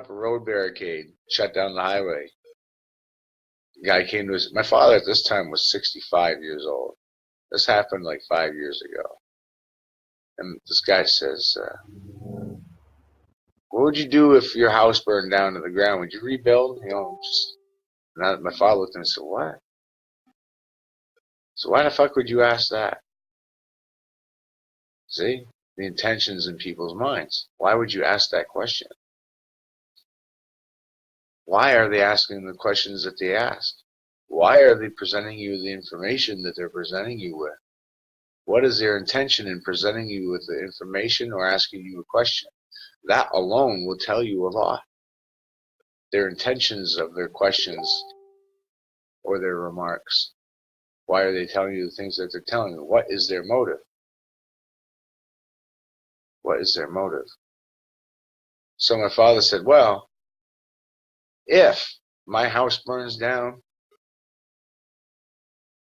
Speaker 1: a road barricade, shut down the highway. The guy came to my father at this time was 65 years old. This happened like 5 years ago. And this guy says, what would you do if your house burned down to the ground? Would you rebuild? My father looked at me and said, what? So why the fuck would you ask that? See? The intentions in people's minds. Why would you ask that question? Why are they asking the questions that they ask? Why are they presenting you the information that they're presenting you with? What is their intention in presenting you with the information or asking you a question? That alone will tell you a lot. Their intentions of their questions or their remarks. Why are they telling you the things that they're telling you? What is their motive? What is their motive? So my father said, well, if my house burns down,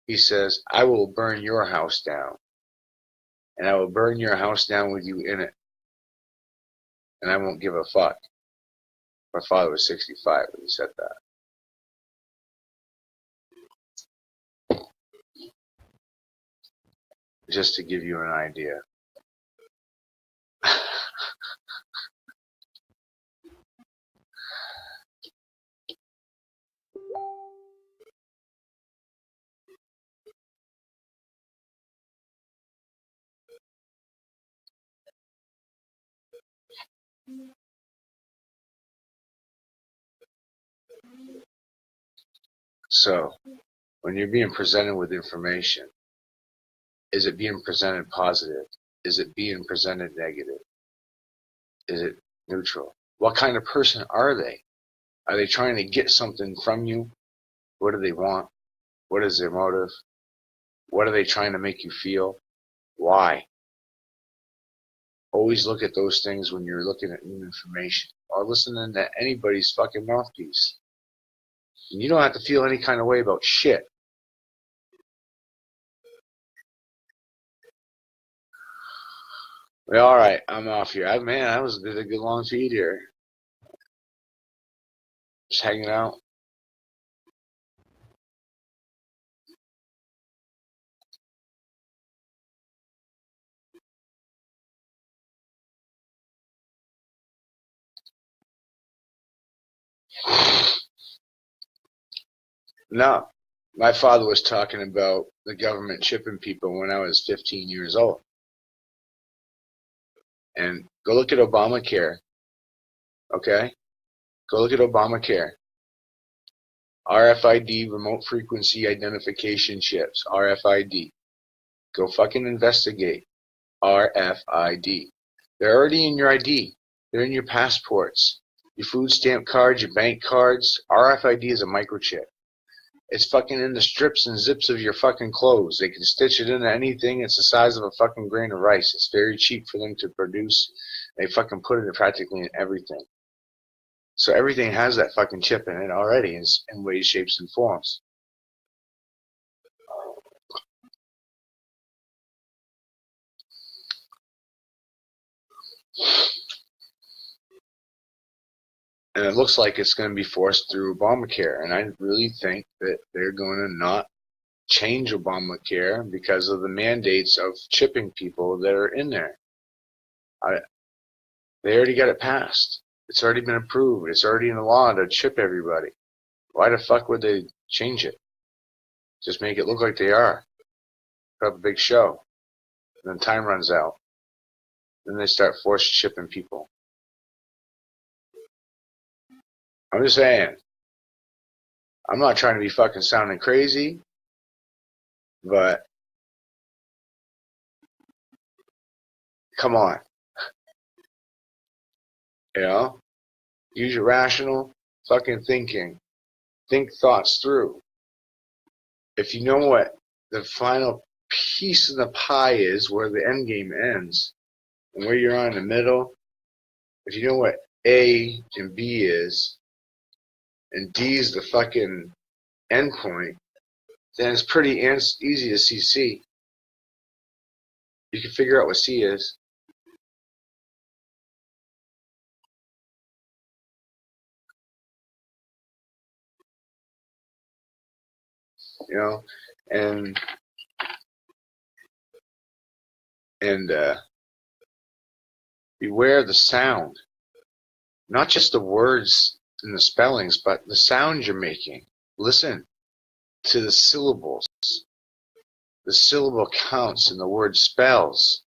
Speaker 1: he says, I will burn your house down. And I will burn your house down with you in it. And I won't give a fuck. My father was 65 when he said that. Just to give you an idea. So, when you're being presented with information, is it being presented positive? Is it being presented negative? Is it neutral? What kind of person are they? Are they trying to get something from you? What do they want? What is their motive? What are they trying to make you feel? Why? Always look at those things when you're looking at new information or listening to anybody's fucking mouthpiece. And you don't have to feel any kind of way about shit. Well, all right, I'm off here. Man, that was a good long feed here. Just hanging out. No, my father was talking about the government chipping people when I was 15 years old. And go look at Obamacare. Okay? Go look at Obamacare. RFID, remote frequency identification chips. RFID. Go fucking investigate. RFID. They're already in your ID. They're in your passports, your food stamp cards, your bank cards. RFID is a microchip. It's fucking in the strips and zips of your fucking clothes. They can stitch it into anything. It's the size of a fucking grain of rice. It's very cheap for them to produce. They fucking put it practically in everything. So everything has that fucking chip in it already in ways, shapes, and forms. And it looks like it's going to be forced through Obamacare. And I really think that they're going to not change Obamacare because of the mandates of chipping people that are in there. They already got it passed. It's already been approved. It's already in the law to chip everybody. Why the fuck would they change it? Just make it look like they are. Put up a big show. And then time runs out. Then they start force chipping people. I'm just saying. I'm not trying to be fucking sounding crazy, but come on. You know? Use your rational fucking thinking. Think thoughts through. If you know what the final piece of the pie is, where the end game ends, and where you're on in the middle, if you know what A and B is, and D is the fucking end point, then it's pretty easy to see C. You can figure out what C is. You know, and beware the sound, not just the words and the spellings, but the sound you're making. Listen to the syllables. The syllable counts and the word spells.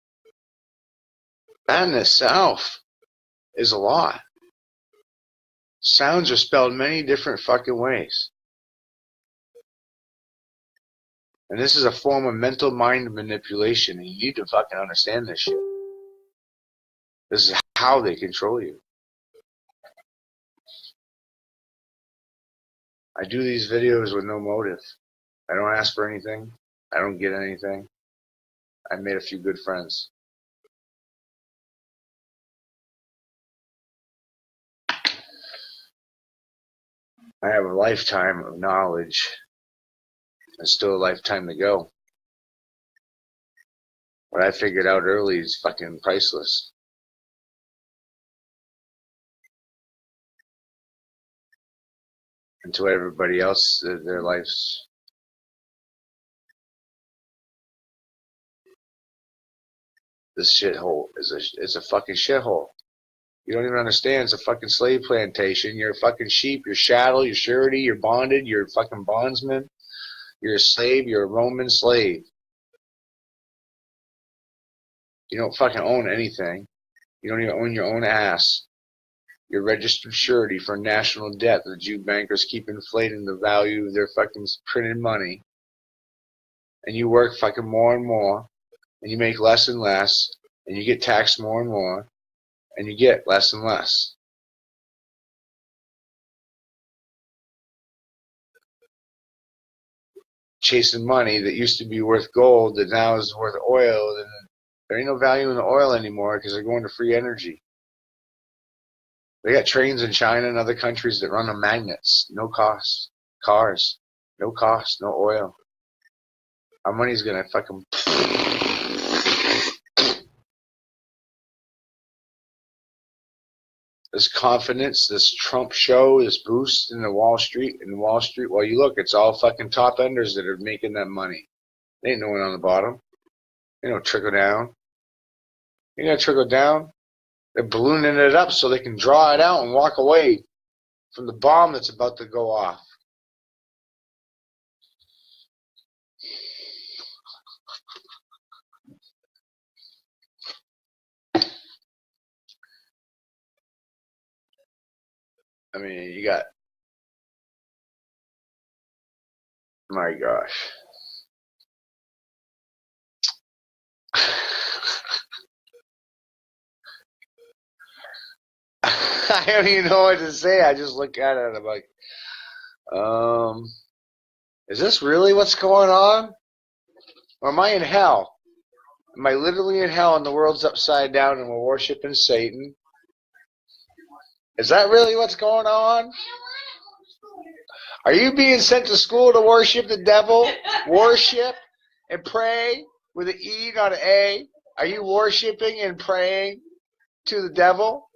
Speaker 1: That in itself is a lot. Sounds are spelled many different fucking ways. And this is a form of mental mind manipulation, and you need to fucking understand this shit. This is how they control you. I do these videos with no motive. I don't ask for anything. I don't get anything. I made a few good friends. I have a lifetime of knowledge. There's still a lifetime to go. What I figured out early is fucking priceless. And to everybody else, their lives. This shithole is a fucking shithole. You don't even understand. It's a fucking slave plantation. You're a fucking sheep. You're chattel. You're surety. You're bonded. You're a fucking bondsman. You're a slave. You're a Roman slave. You don't fucking own anything. You don't even own your own ass. You're registered surety for national debt that you bankers keep inflating the value of their fucking printed money. And you work fucking more and more. And you make less and less. And you get taxed more and more. And you get less and less. Chasing money that used to be worth gold that now is worth oil, and there ain't no value in the oil anymore because they're going to free energy. They got trains in China and other countries that run on magnets, no cost. Cars, no cost, no oil. Our money's gonna fucking. This confidence, this Trump show, this boost in Wall Street, well, you look, it's all fucking top enders that are making that money. There ain't no one on the bottom. Ain't no trickle down. You gotta trickle down. They're ballooning it up so they can draw it out and walk away from the bomb that's about to go off. I mean, you got, my gosh. I don't even know what to say. I just look at it and I'm like, is this really what's going on? Or am I in hell? Am I literally in hell and the world's upside down and we're worshiping Satan? Is that really what's going on? Are you being sent to school to worship the devil? Worship and pray with an E, not an A? Are you worshiping and praying to the devil?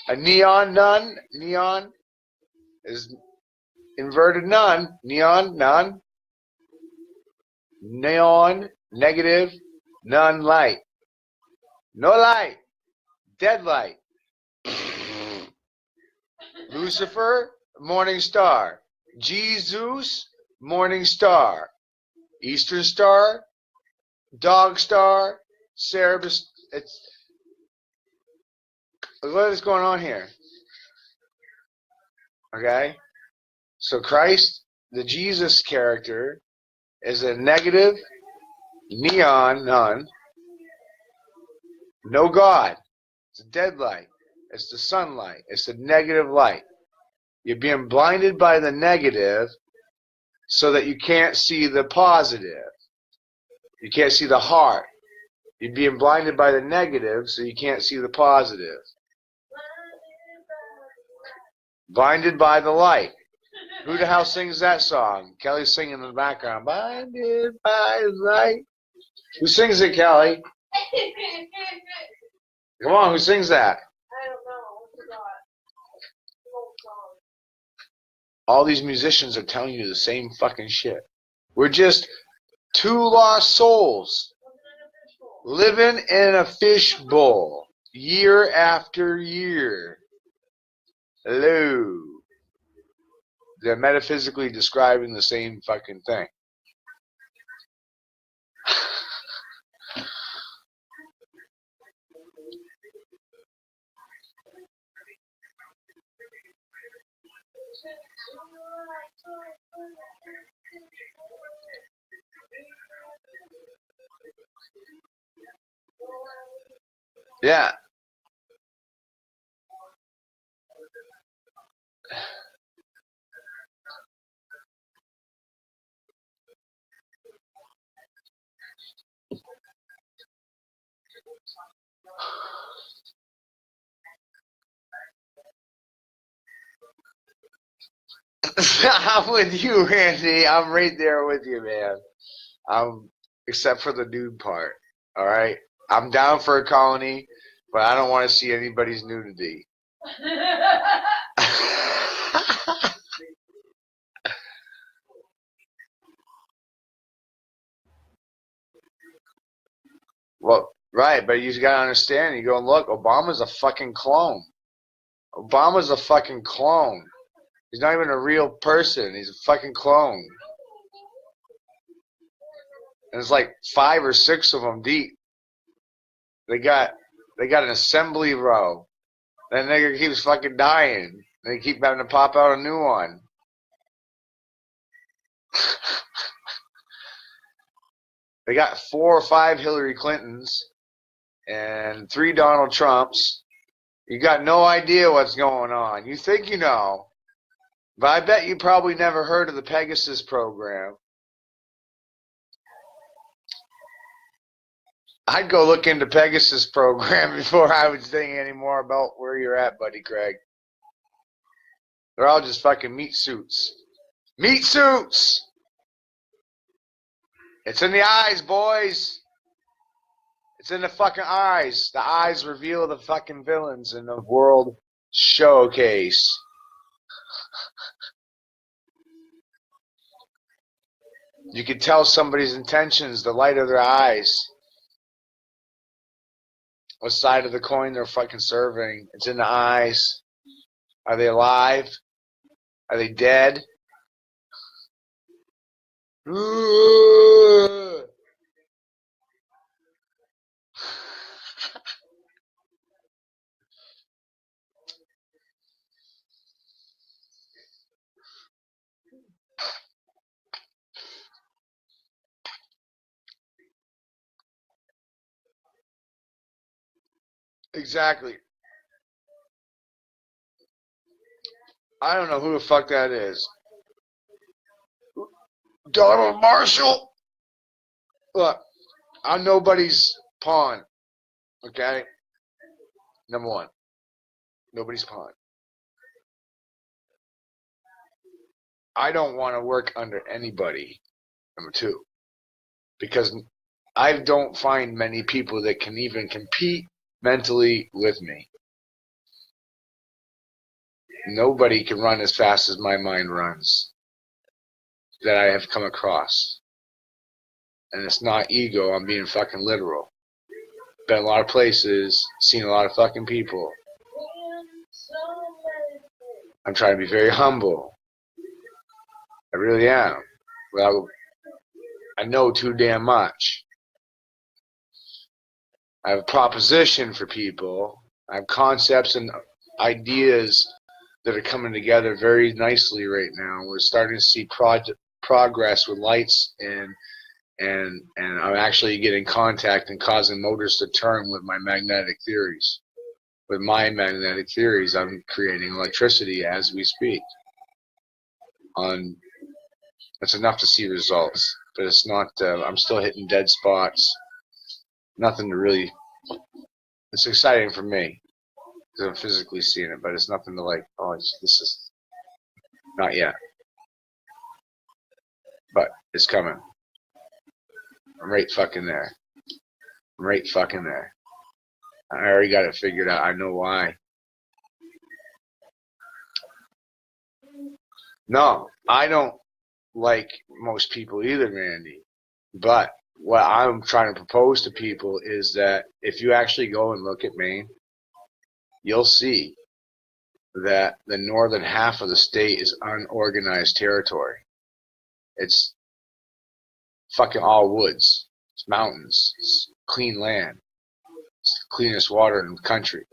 Speaker 1: A neon nun? Neon is inverted nun. Neon, nun. Neon, negative, none light. No light. Dead light. Lucifer, morning star. Jesus, morning star. Eastern star, dog star, Cerebus. What is going on here? Okay? So Christ, the Jesus character, is a negative, neon, none. No God. It's a dead light. It's the sunlight. It's the negative light. You're being blinded by the negative so that you can't see the positive. You can't see the heart. You're being blinded by the negative so you can't see the positive. Blinded by the light. Who the hell sings that song? Kelly's singing in the background. Blinded by the light. Who sings it, Kelly? Come on, who sings that?
Speaker 2: I don't know. I forgot.
Speaker 1: All these musicians are telling you the same fucking shit. We're just two lost souls living in a fishbowl year after year. Hello. They're metaphysically describing the same fucking thing. Yeah. I'm with you, Randy. I'm right there with you, man. Except for the nude part. All right? I'm down for a colony, but I don't want to see anybody's nudity. Well, right, but you got to understand. You go and look, Obama's a fucking clone. Obama's a fucking clone. He's not even a real person. He's a fucking clone. And it's like 5 or 6 of them deep. They got an assembly row. That nigga keeps fucking dying. They keep having to pop out a new one. They got 4 or 5 Hillary Clintons and 3 Donald Trumps. You got no idea what's going on. You think you know. But I bet you probably never heard of the Pegasus program. I'd go look into Pegasus program before I would think any more about where you're at, buddy Craig. They're all just fucking meat suits. Meat suits! It's in the eyes, boys. It's in the fucking eyes. The eyes reveal the fucking villains in the world showcase. You can tell somebody's intentions, the light of their eyes. What side of the coin they're fucking serving. It's in the eyes. Are they alive? Are they dead? Exactly. I don't know who the fuck that is. Donald Marshall? Look, I'm nobody's pawn. Okay? Number one. Nobody's pawn. I don't want to work under anybody. Number two. Because I don't find many people that can even compete mentally with me. Nobody can run as fast as my mind runs that I have come across. And it's not ego, I'm being fucking literal. Been a lot of places, seen a lot of fucking people. I'm trying to be very humble. I really am. Well, I know too damn much. I have a proposition for people. I have concepts and ideas that are coming together very nicely right now. We're starting to see progress with lights, and I'm actually getting contact and causing motors to turn with my magnetic theories. With my magnetic theories, I'm creating electricity as we speak. It's enough to see results, but it's not. I'm still hitting dead spots. Nothing to really. It's exciting for me because I'm physically seeing it, but it's nothing to like. Oh, this is not yet, but it's coming. I'm right fucking there. I'm right fucking there. I already got it figured out. I know why. No, I don't like most people either, Randy. But what I'm trying to propose to people is that if you actually go and look at Maine, you'll see that the northern half of the state is unorganized territory. It's fucking all woods. It's mountains. It's clean land. It's the cleanest water in the country.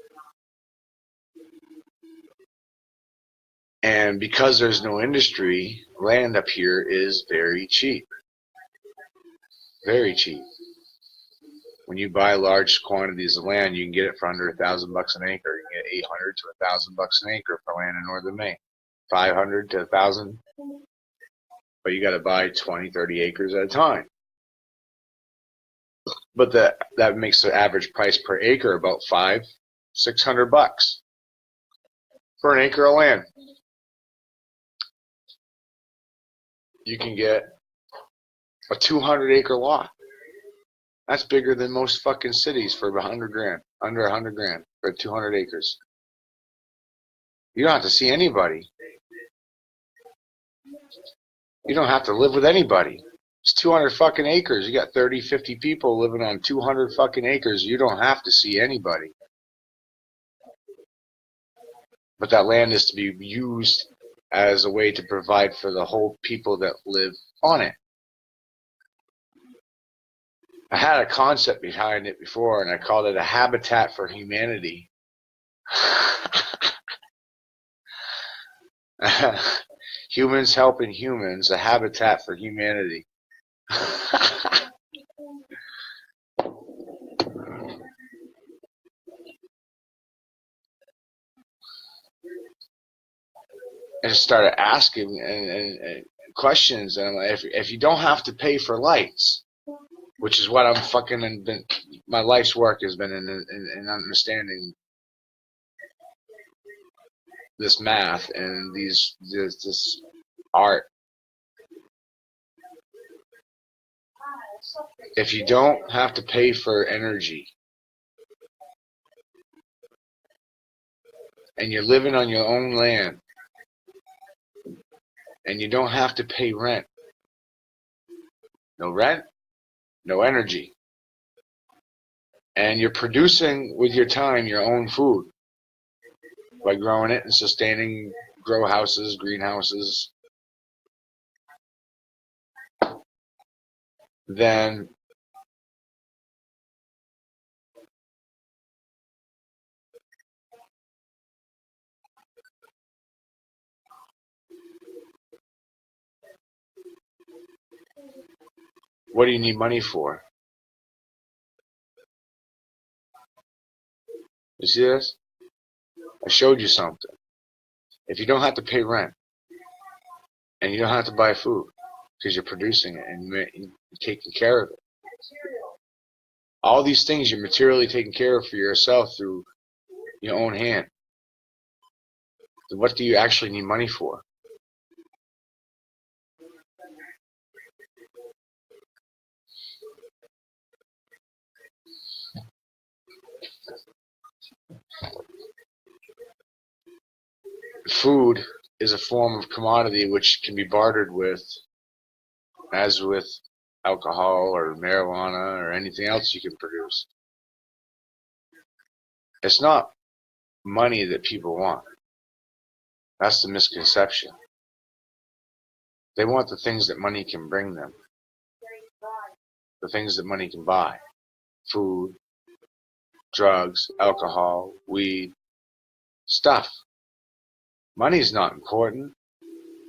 Speaker 1: And because there's no industry, land up here is very cheap. Very cheap. When you buy large quantities of land, you can get it for under $1,000 an acre. You can get $800 to $1,000 an acre for land in northern Maine. 500 to 1,000, but you got to buy 20, 30 acres at a time. But that makes the average price per acre about $500-600 for an acre of land. You can get a 200-acre lot. That's bigger than most fucking cities for $100,000, under $100,000 for 200 acres. You don't have to see anybody. You don't have to live with anybody. It's 200 fucking acres. You got 30, 50 people living on 200 fucking acres. You don't have to see anybody. But that land is to be used as a way to provide for the whole people that live on it. I had a concept behind it before, and I called it a habitat for humanity. Humans helping humans, a habitat for humanity. I just started asking and questions, and I'm like, if you don't have to pay for lights, which is what I'm fucking my life's work has been in understanding this math and this art. If you don't have to pay for energy and you're living on your own land and you don't have to pay rent, no rent, no energy, and you're producing with your time your own food by growing it and sustaining grow houses, greenhouses, then what do you need money for? You see this? I showed you something. If you don't have to pay rent and you don't have to buy food because you're producing it and you're taking care of it, all these things you're materially taking care of for yourself through your own hand, then what do you actually need money for? Food is a form of commodity which can be bartered with, as with alcohol or marijuana or anything else you can produce. It's not money that people want. That's the misconception. They want the things that money can bring them, the things that money can buy: food, drugs, alcohol, weed, stuff. Money's not important.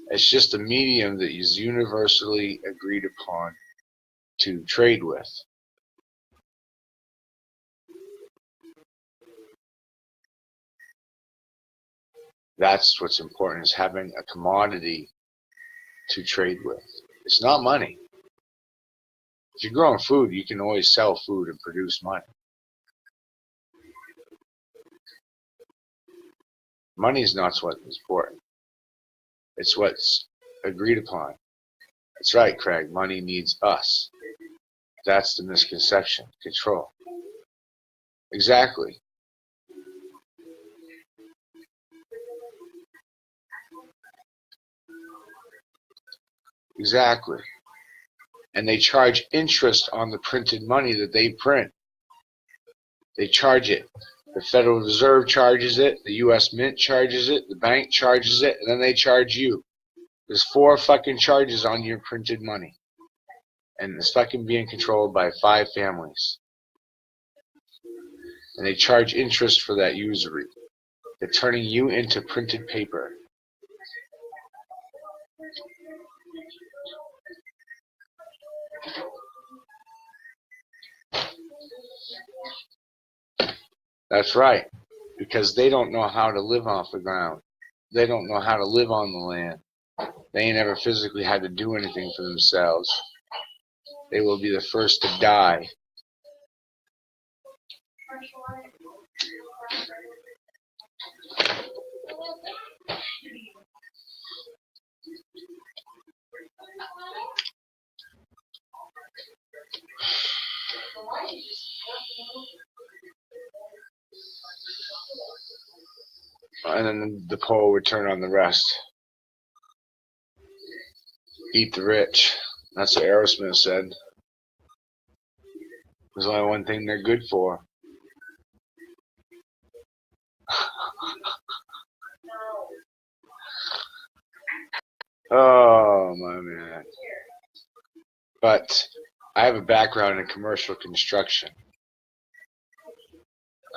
Speaker 1: It's just a medium that is universally agreed upon to trade with. That's what's important, is having a commodity to trade with. It's not money. If you're growing food, you can always sell food and produce money. Money is not what's important. It's what's agreed upon. That's right, Craig. Money needs us. That's the misconception. Control. Exactly. Exactly. And they charge interest on the printed money that they print. They charge it. The Federal Reserve charges it, the U.S. Mint charges it, the bank charges it, and then they charge you. There's 4 fucking charges on your printed money. And it's fucking being controlled by 5 families. And they charge interest for that usury. They're turning you into printed paper. That's right. Because they don't know how to live off the ground. They don't know how to live on the land. They ain't ever physically had to do anything for themselves. They will be the first to die. And then the poll would turn on the rest. Eat the rich. That's what Aerosmith said. There's only one thing they're good for. Oh, my man. But I have a background in commercial construction.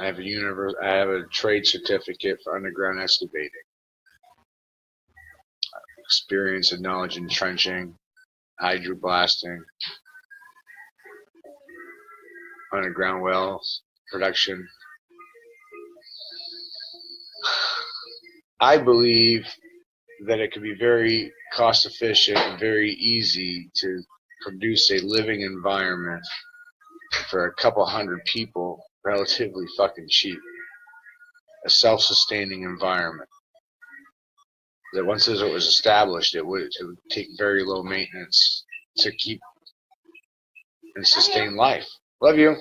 Speaker 1: I have a trade certificate for underground excavating. Experience and knowledge in trenching, hydroblasting, underground wells, production. I believe that it can be very cost efficient and very easy to produce a living environment for a couple hundred people relatively fucking cheap. A self-sustaining environment that once it was established, it would take very low maintenance to keep and sustain life. Love you.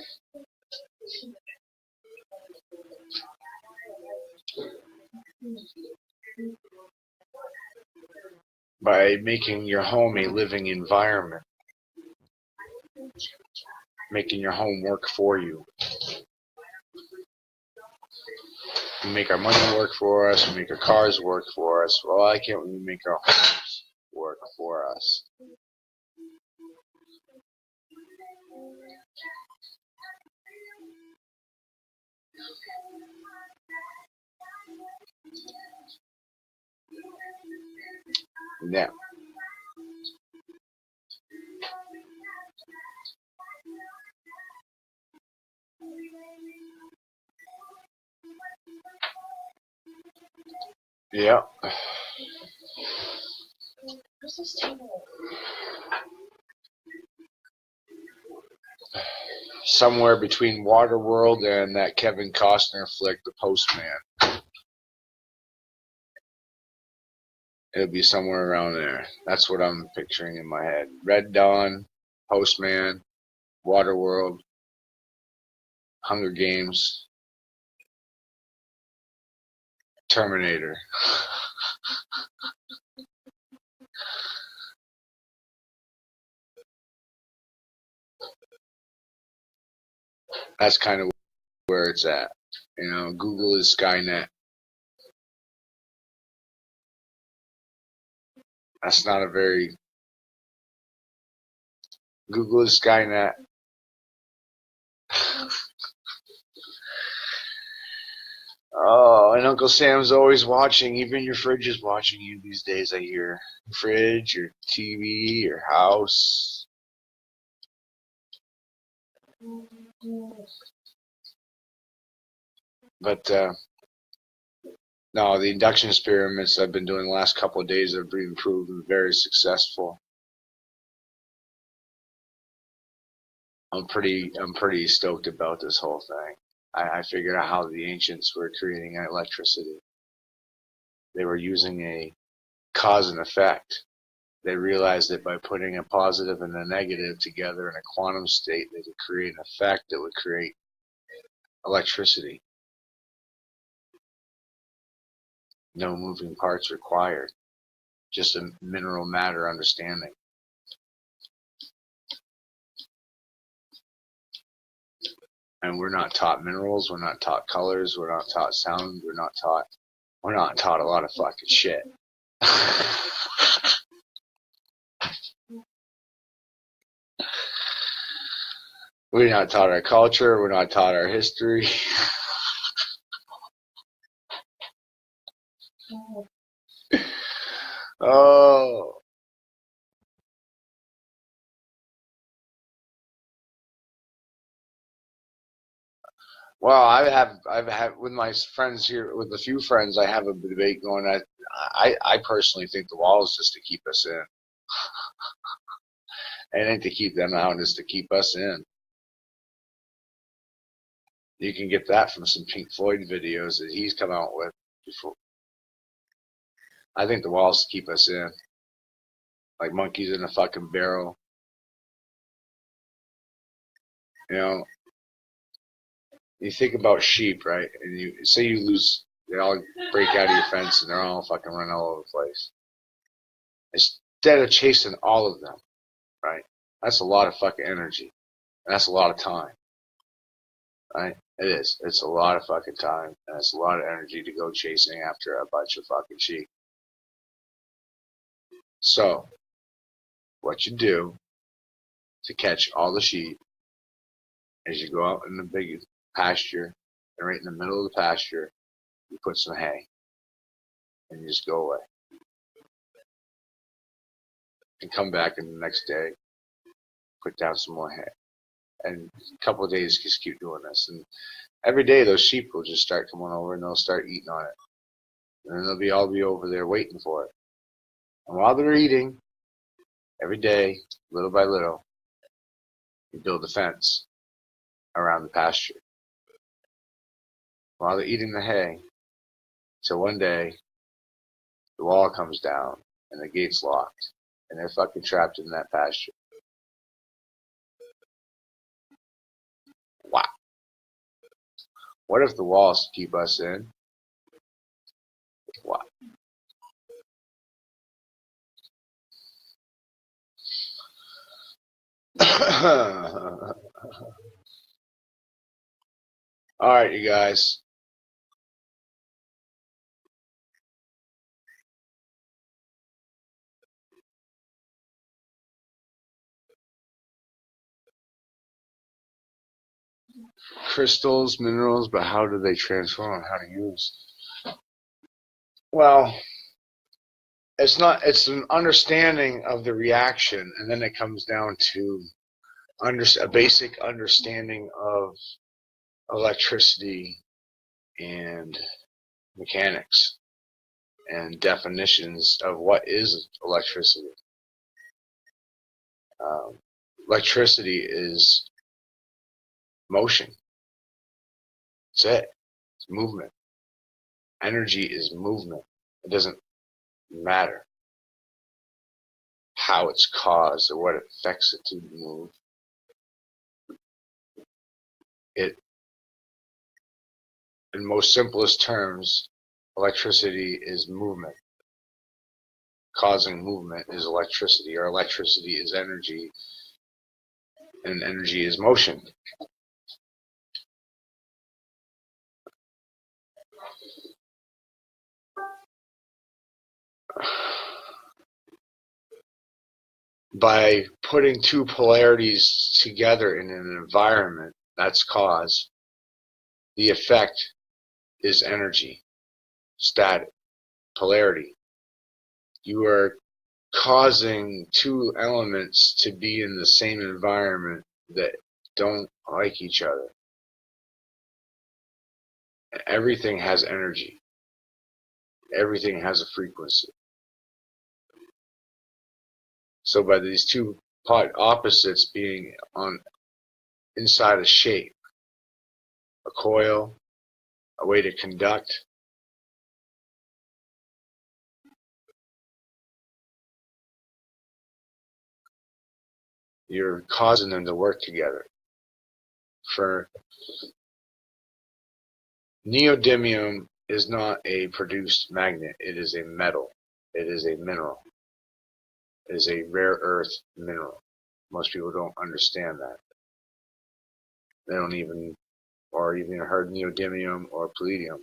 Speaker 1: By making your home a living environment, making your home work for you. We make our money work for us, we make our cars work for us. Well, why can't we make our homes work for us? Now, Yeah.
Speaker 2: What's this table?
Speaker 1: Somewhere between Waterworld and that Kevin Costner flick, The Postman. It'll be somewhere around there. That's what I'm picturing in my head. Red Dawn, Postman, Waterworld, Hunger Games, Terminator. That's kind of where it's at. You know, Google is Skynet. That's not a very... Google is Skynet. Oh, and Uncle Sam's always watching. Even your fridge is watching you these days, I hear. Fridge, your TV, your house. But, no, the induction experiments I've been doing the last couple of days have been proven very successful. I'm pretty stoked about this whole thing. I figured out how the ancients were creating electricity. They were using a cause and effect. They realized that by putting a positive and a negative together in a quantum state, they could create an effect that would create electricity. No moving parts required. Just a mineral matter understanding. And we're not taught minerals, we're not taught colors, we're not taught sound, we're not taught a lot of fucking shit. We're not taught our culture, we're not taught our history. Oh. Well, I've had with my friends here, with a few friends, I have a debate going. I personally think the wall is just to keep us in. It ain't to keep them out, it's to keep us in. You can get that from some Pink Floyd videos that he's come out with before. I think the wall's to keep us in, like monkeys in a fucking barrel. You know, you think about sheep, right? And you say you lose, they all break out of your fence and they're all fucking running all over the place. Instead of chasing all of them, right? That's a lot of fucking energy. And that's a lot of time, right? It is. It's a lot of fucking time, and it's a lot of energy to go chasing after a bunch of fucking sheep. So, what you do to catch all the sheep is you go out in the big pasture, and right in the middle of the pasture, you put some hay, and you just go away. And come back in the next day, put down some more hay. And a couple of days, just keep doing this. And every day, those sheep will just start coming over, and they'll start eating on it. And then they'll all be over there waiting for it. And while they're eating, every day, little by little, you build a fence around the pasture. While they're eating the hay, till one day, the wall comes down and the gate's locked, and they're fucking trapped in that pasture. Wow. What if the walls keep us in? Wow. All right, you guys. Crystals, minerals, but how do they transform? How to use? Well, it's not. It's an understanding of the reaction, and then it comes down to a basic understanding of electricity and mechanics and definitions of what is electricity. Electricity is motion. That's it. It's movement. Energy is movement. It doesn't matter how it's caused or what affects it to move. It, in most simplest terms, electricity is movement. Causing movement is electricity, or electricity is energy, and energy is motion. By putting two polarities together in an environment, that's cause, the effect is energy, static, polarity. You are causing two elements to be in the same environment that don't like each other. Everything has energy. Everything has a frequency. So by these two opposites being on inside a shape, a coil, a way to conduct, you're causing them to work together. For neodymium is not a produced magnet, it is a metal. It is a mineral. It is a rare earth mineral. Most people don't understand that. They don't even, or even heard neodymium or palladium.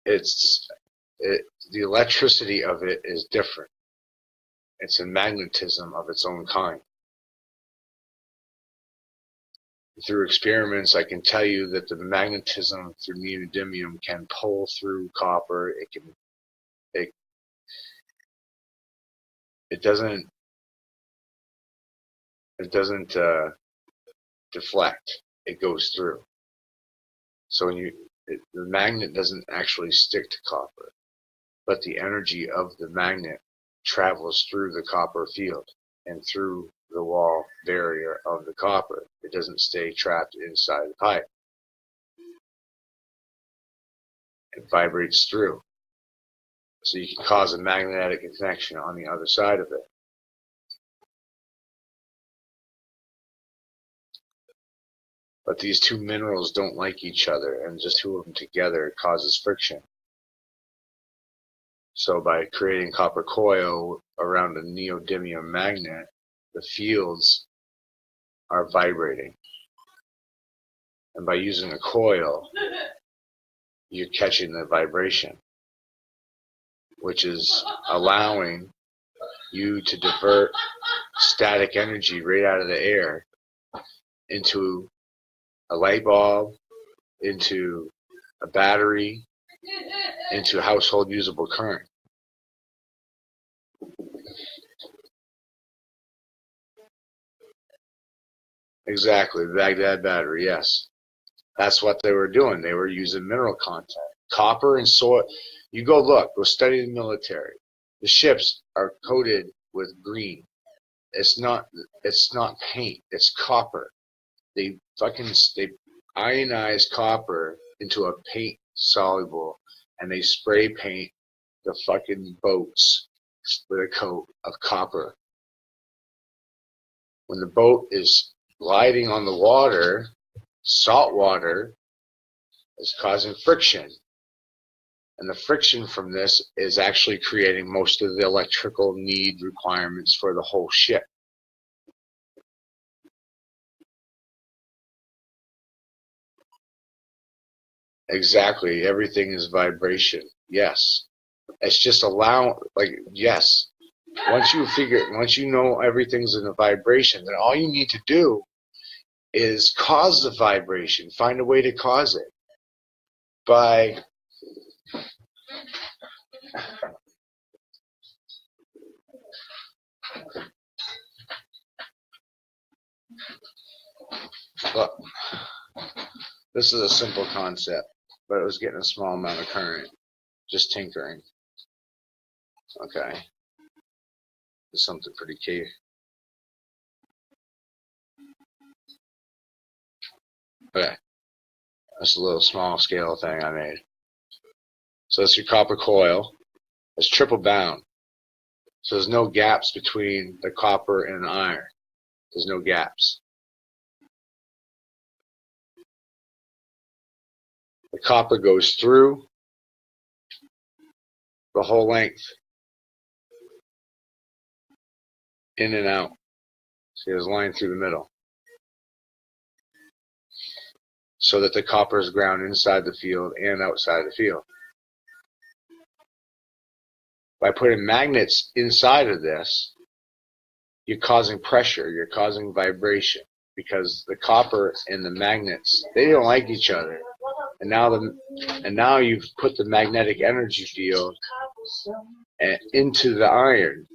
Speaker 1: The electricity of it is different. It's a magnetism of its own kind. Through experiments, I can tell you that the magnetism through neodymium can pull through copper. It doesn't deflect. It goes through. So the magnet doesn't actually stick to copper, but the energy of the magnet travels through the copper field and through the wall barrier of the copper. It doesn't stay trapped inside the pipe. It vibrates through. So you can cause a magnetic connection on the other side of it. But these two minerals don't like each other, and just two of them together causes friction. So by creating copper coil around a neodymium magnet, the fields are vibrating. And by using a coil, you're catching the vibration, which is allowing you to divert static energy right out of the air into a light bulb, into a battery, into household usable current. Exactly, the Baghdad battery, yes. That's what they were doing. They were using mineral content. Copper and soil. You go look, go study the military. The ships are coated with green. It's not paint, it's copper. They ionize copper into a paint soluble, and they spray paint the fucking boats with a coat of copper. When the boat is gliding on the water, salt water is causing friction. And the friction from this is actually creating most of the electrical need requirements for the whole ship. Exactly. Everything is vibration. Yes. It's just yes. Once you know everything's in a vibration, then all you need to do is cause the vibration. Find a way to cause it by look. This is a simple concept. but it was getting a small amount of current, just tinkering. Okay, there's something pretty key. Okay, that's a little small scale thing I made. So that's your copper coil. It's triple bound. So there's no gaps between the copper and the iron. There's no gaps. The copper goes through the whole length, in and out. See, there's a line through the middle. So that the copper is ground inside the field and outside the field. By putting magnets inside of this, you're causing pressure, you're causing vibration, because the copper and the magnets, they don't like each other. And now you've put the magnetic energy field into the iron.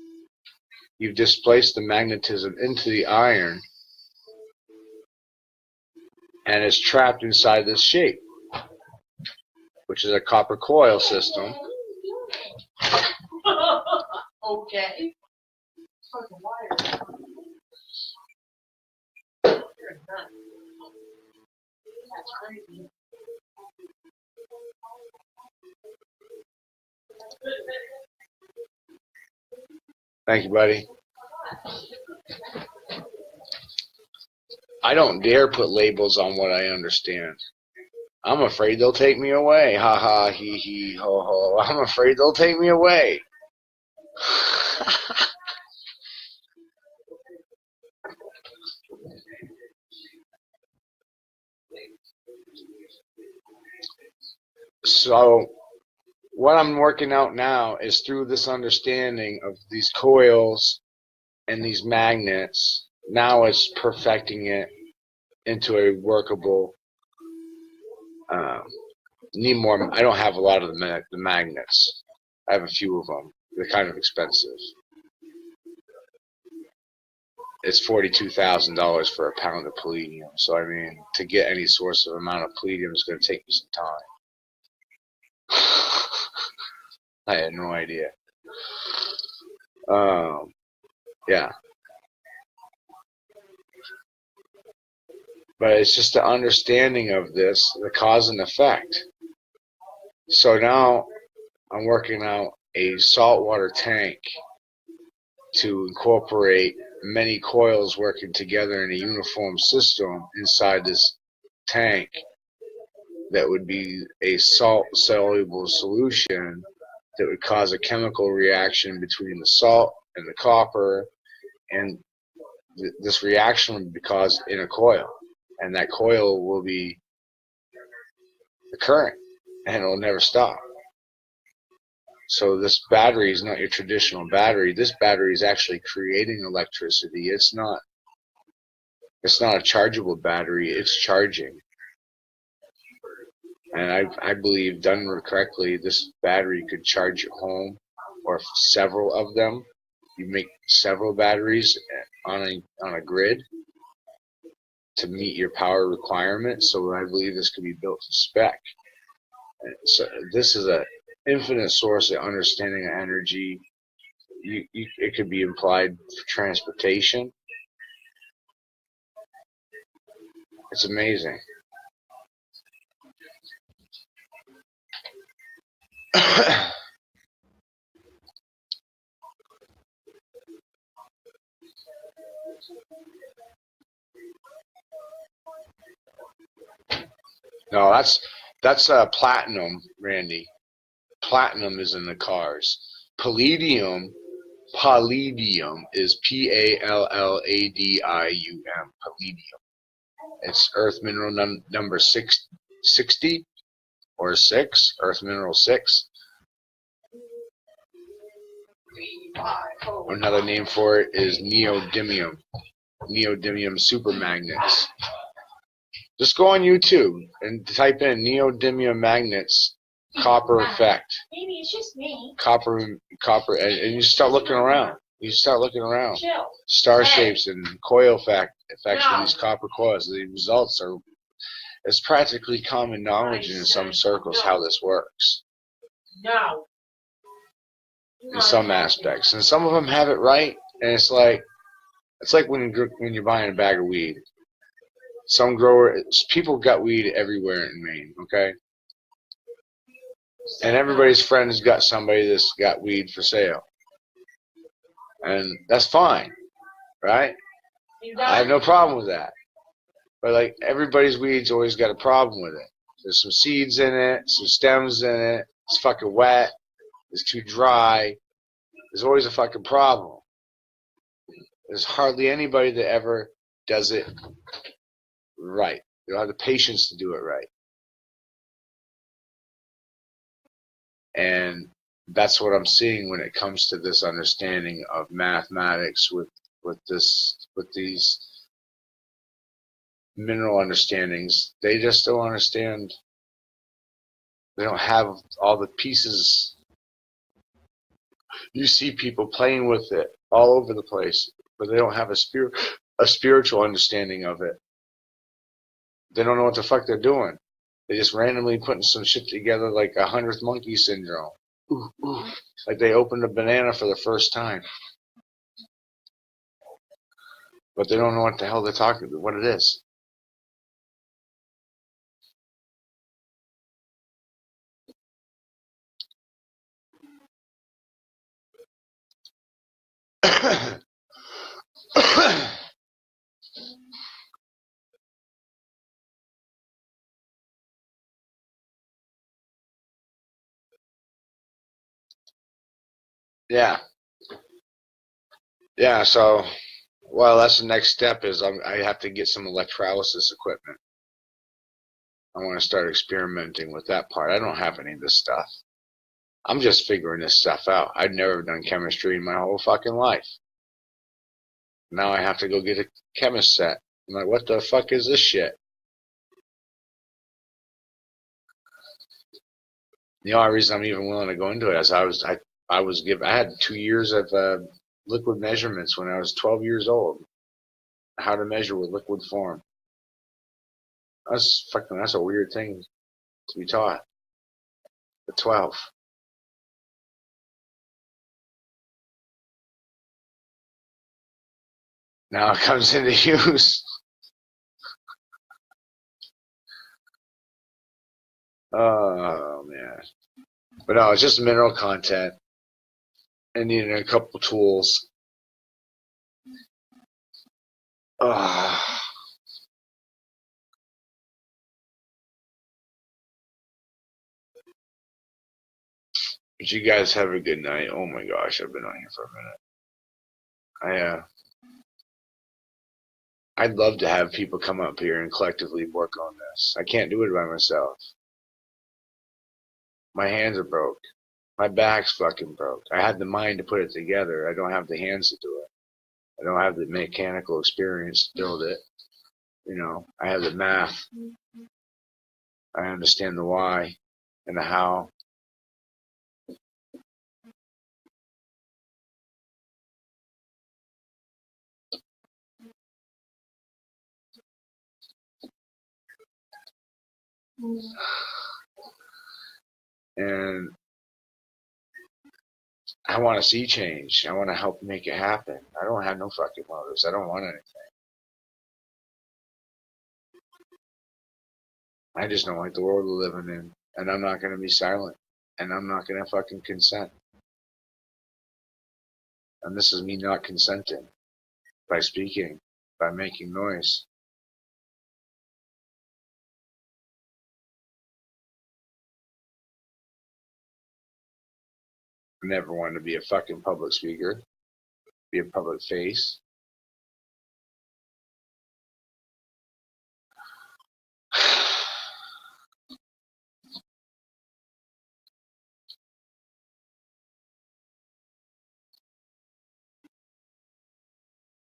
Speaker 1: You've displaced the magnetism into the iron, and it's trapped inside this shape, which is a copper coil system.
Speaker 2: Okay. That's crazy.
Speaker 1: Thank you, buddy. I don't dare put labels on what I understand. I'm afraid they'll take me away. Ha ha, he he, ho ho. I'm afraid they'll take me away. So what I'm working out now is through this understanding of these coils and these magnets. Now it's perfecting it into a workable. Need more. I don't have a lot of the magnets. I have a few of them. They're kind of expensive. It's $42,000 for a pound of palladium. So I mean, to get any source of amount of palladium is going to take me some time. I had no idea. Yeah. But it's just the understanding of this, the cause and effect. So now I'm working out a saltwater tank to incorporate many coils working together in a uniform system inside this tank that would be a salt-soluble solution that would cause a chemical reaction between the salt and the copper, and this reaction would be caused in a coil, and that coil will be the current, and it will never stop. So this battery is not your traditional battery. This battery is actually creating electricity. It's not a chargeable battery. It's charging. And I believe, done correctly, this battery could charge your home, or several of them. You make several batteries on a grid to meet your power requirements. So I believe this could be built to spec. And so this is an infinite source of understanding of energy. It could be applied for transportation. It's amazing. No, that's platinum, Randy. Platinum is in the cars. Palladium is Palladium. Palladium. It's earth mineral number 60 or 6. Earth mineral 6. Another name for it is neodymium. Neodymium supermagnets. Just go on YouTube and type in neodymium magnets, copper effect.
Speaker 2: Maybe it's just me.
Speaker 1: Copper, and you start looking around. You start looking around.
Speaker 2: Chill.
Speaker 1: Star shapes and coil effect of these copper coils. The results are, It's practically common knowledge in some circles how this works.
Speaker 2: No.
Speaker 1: In some aspects, and some of them have it right, and it's like when you're buying a bag of weed. Some people got weed everywhere in Maine, okay? And everybody's friend has got somebody that's got weed for sale. And that's fine, right? I have no problem with that. But like everybody's weed's always got a problem with it. There's some seeds in it, some stems in it, it's fucking wet, it's too dry. There's always a fucking problem. There's hardly anybody that ever does it right. They don't have the patience to do it right. And that's what I'm seeing when it comes to this understanding of mathematics with these mineral understandings. They just don't understand. They don't have all the pieces. You see people playing with it all over the place, but they don't have a spiritual understanding of it. They don't know what the fuck they're doing. They just randomly putting some shit together like a 100th monkey syndrome. Ooh, ooh. Like they opened a banana for the first time. But they don't know what the hell they're talking about, what it is. Yeah. Yeah, so, well, that's the next step is I have to get some electrolysis equipment. I want to start experimenting with that part. I don't have any of this stuff. I'm just figuring this stuff out. I'd never done chemistry in my whole fucking life. Now I have to go get a chemist set. I'm like, what the fuck is this shit? The only reason I'm even willing to go into it is I had 2 years of liquid measurements when I was 12 years old. How to measure with liquid form. That's a weird thing to be taught at 12. Now it comes into use. Oh man. But no, it's just mineral content and needing a couple tools. But you guys have a good night. Oh my gosh, I've been on here for a minute. I'd love to have people come up here and collectively work on this. I can't do it by myself. My hands are broke. My back's fucking broke. I had the mind to put it together. I don't have the hands to do it. I don't have the mechanical experience to build it. You know, I have the math. I understand the why and the how. And I want to see change. I want to help make it happen. I don't have no fucking motives. I don't want anything. I just don't like the world we're living in. And I'm not going to be silent. And I'm not going to fucking consent. And this is me not consenting. By speaking. By making noise. I never wanted to be a fucking public speaker. Be a public face.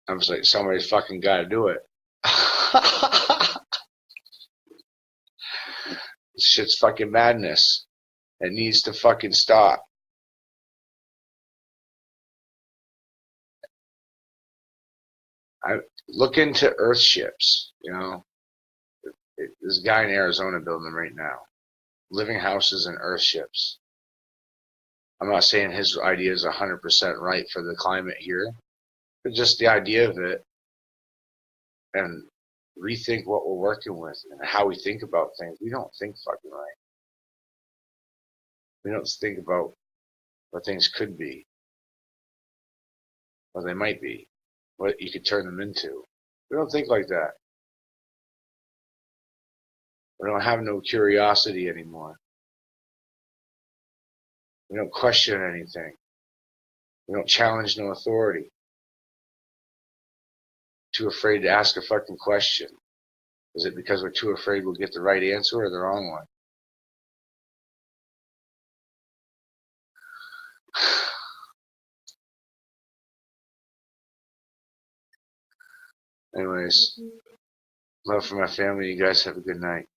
Speaker 1: I'm just like, somebody's fucking got to do it. This shit's fucking madness. It needs to fucking stop. I look into Earth ships, you know. There's a guy in Arizona building them right now. Living houses and earthships. I'm not saying his idea is 100% right for the climate here, but just the idea of it, and rethink what we're working with and how we think about things. We don't think fucking right. We don't think about what things could be, what they might be, what you could turn them into. We don't think like that. We don't have no curiosity anymore. We don't question anything. We don't challenge no authority. Too afraid to ask a fucking question. Is it because we're too afraid we'll get the right answer or the wrong one? Anyways, love for my family. You guys have a good night.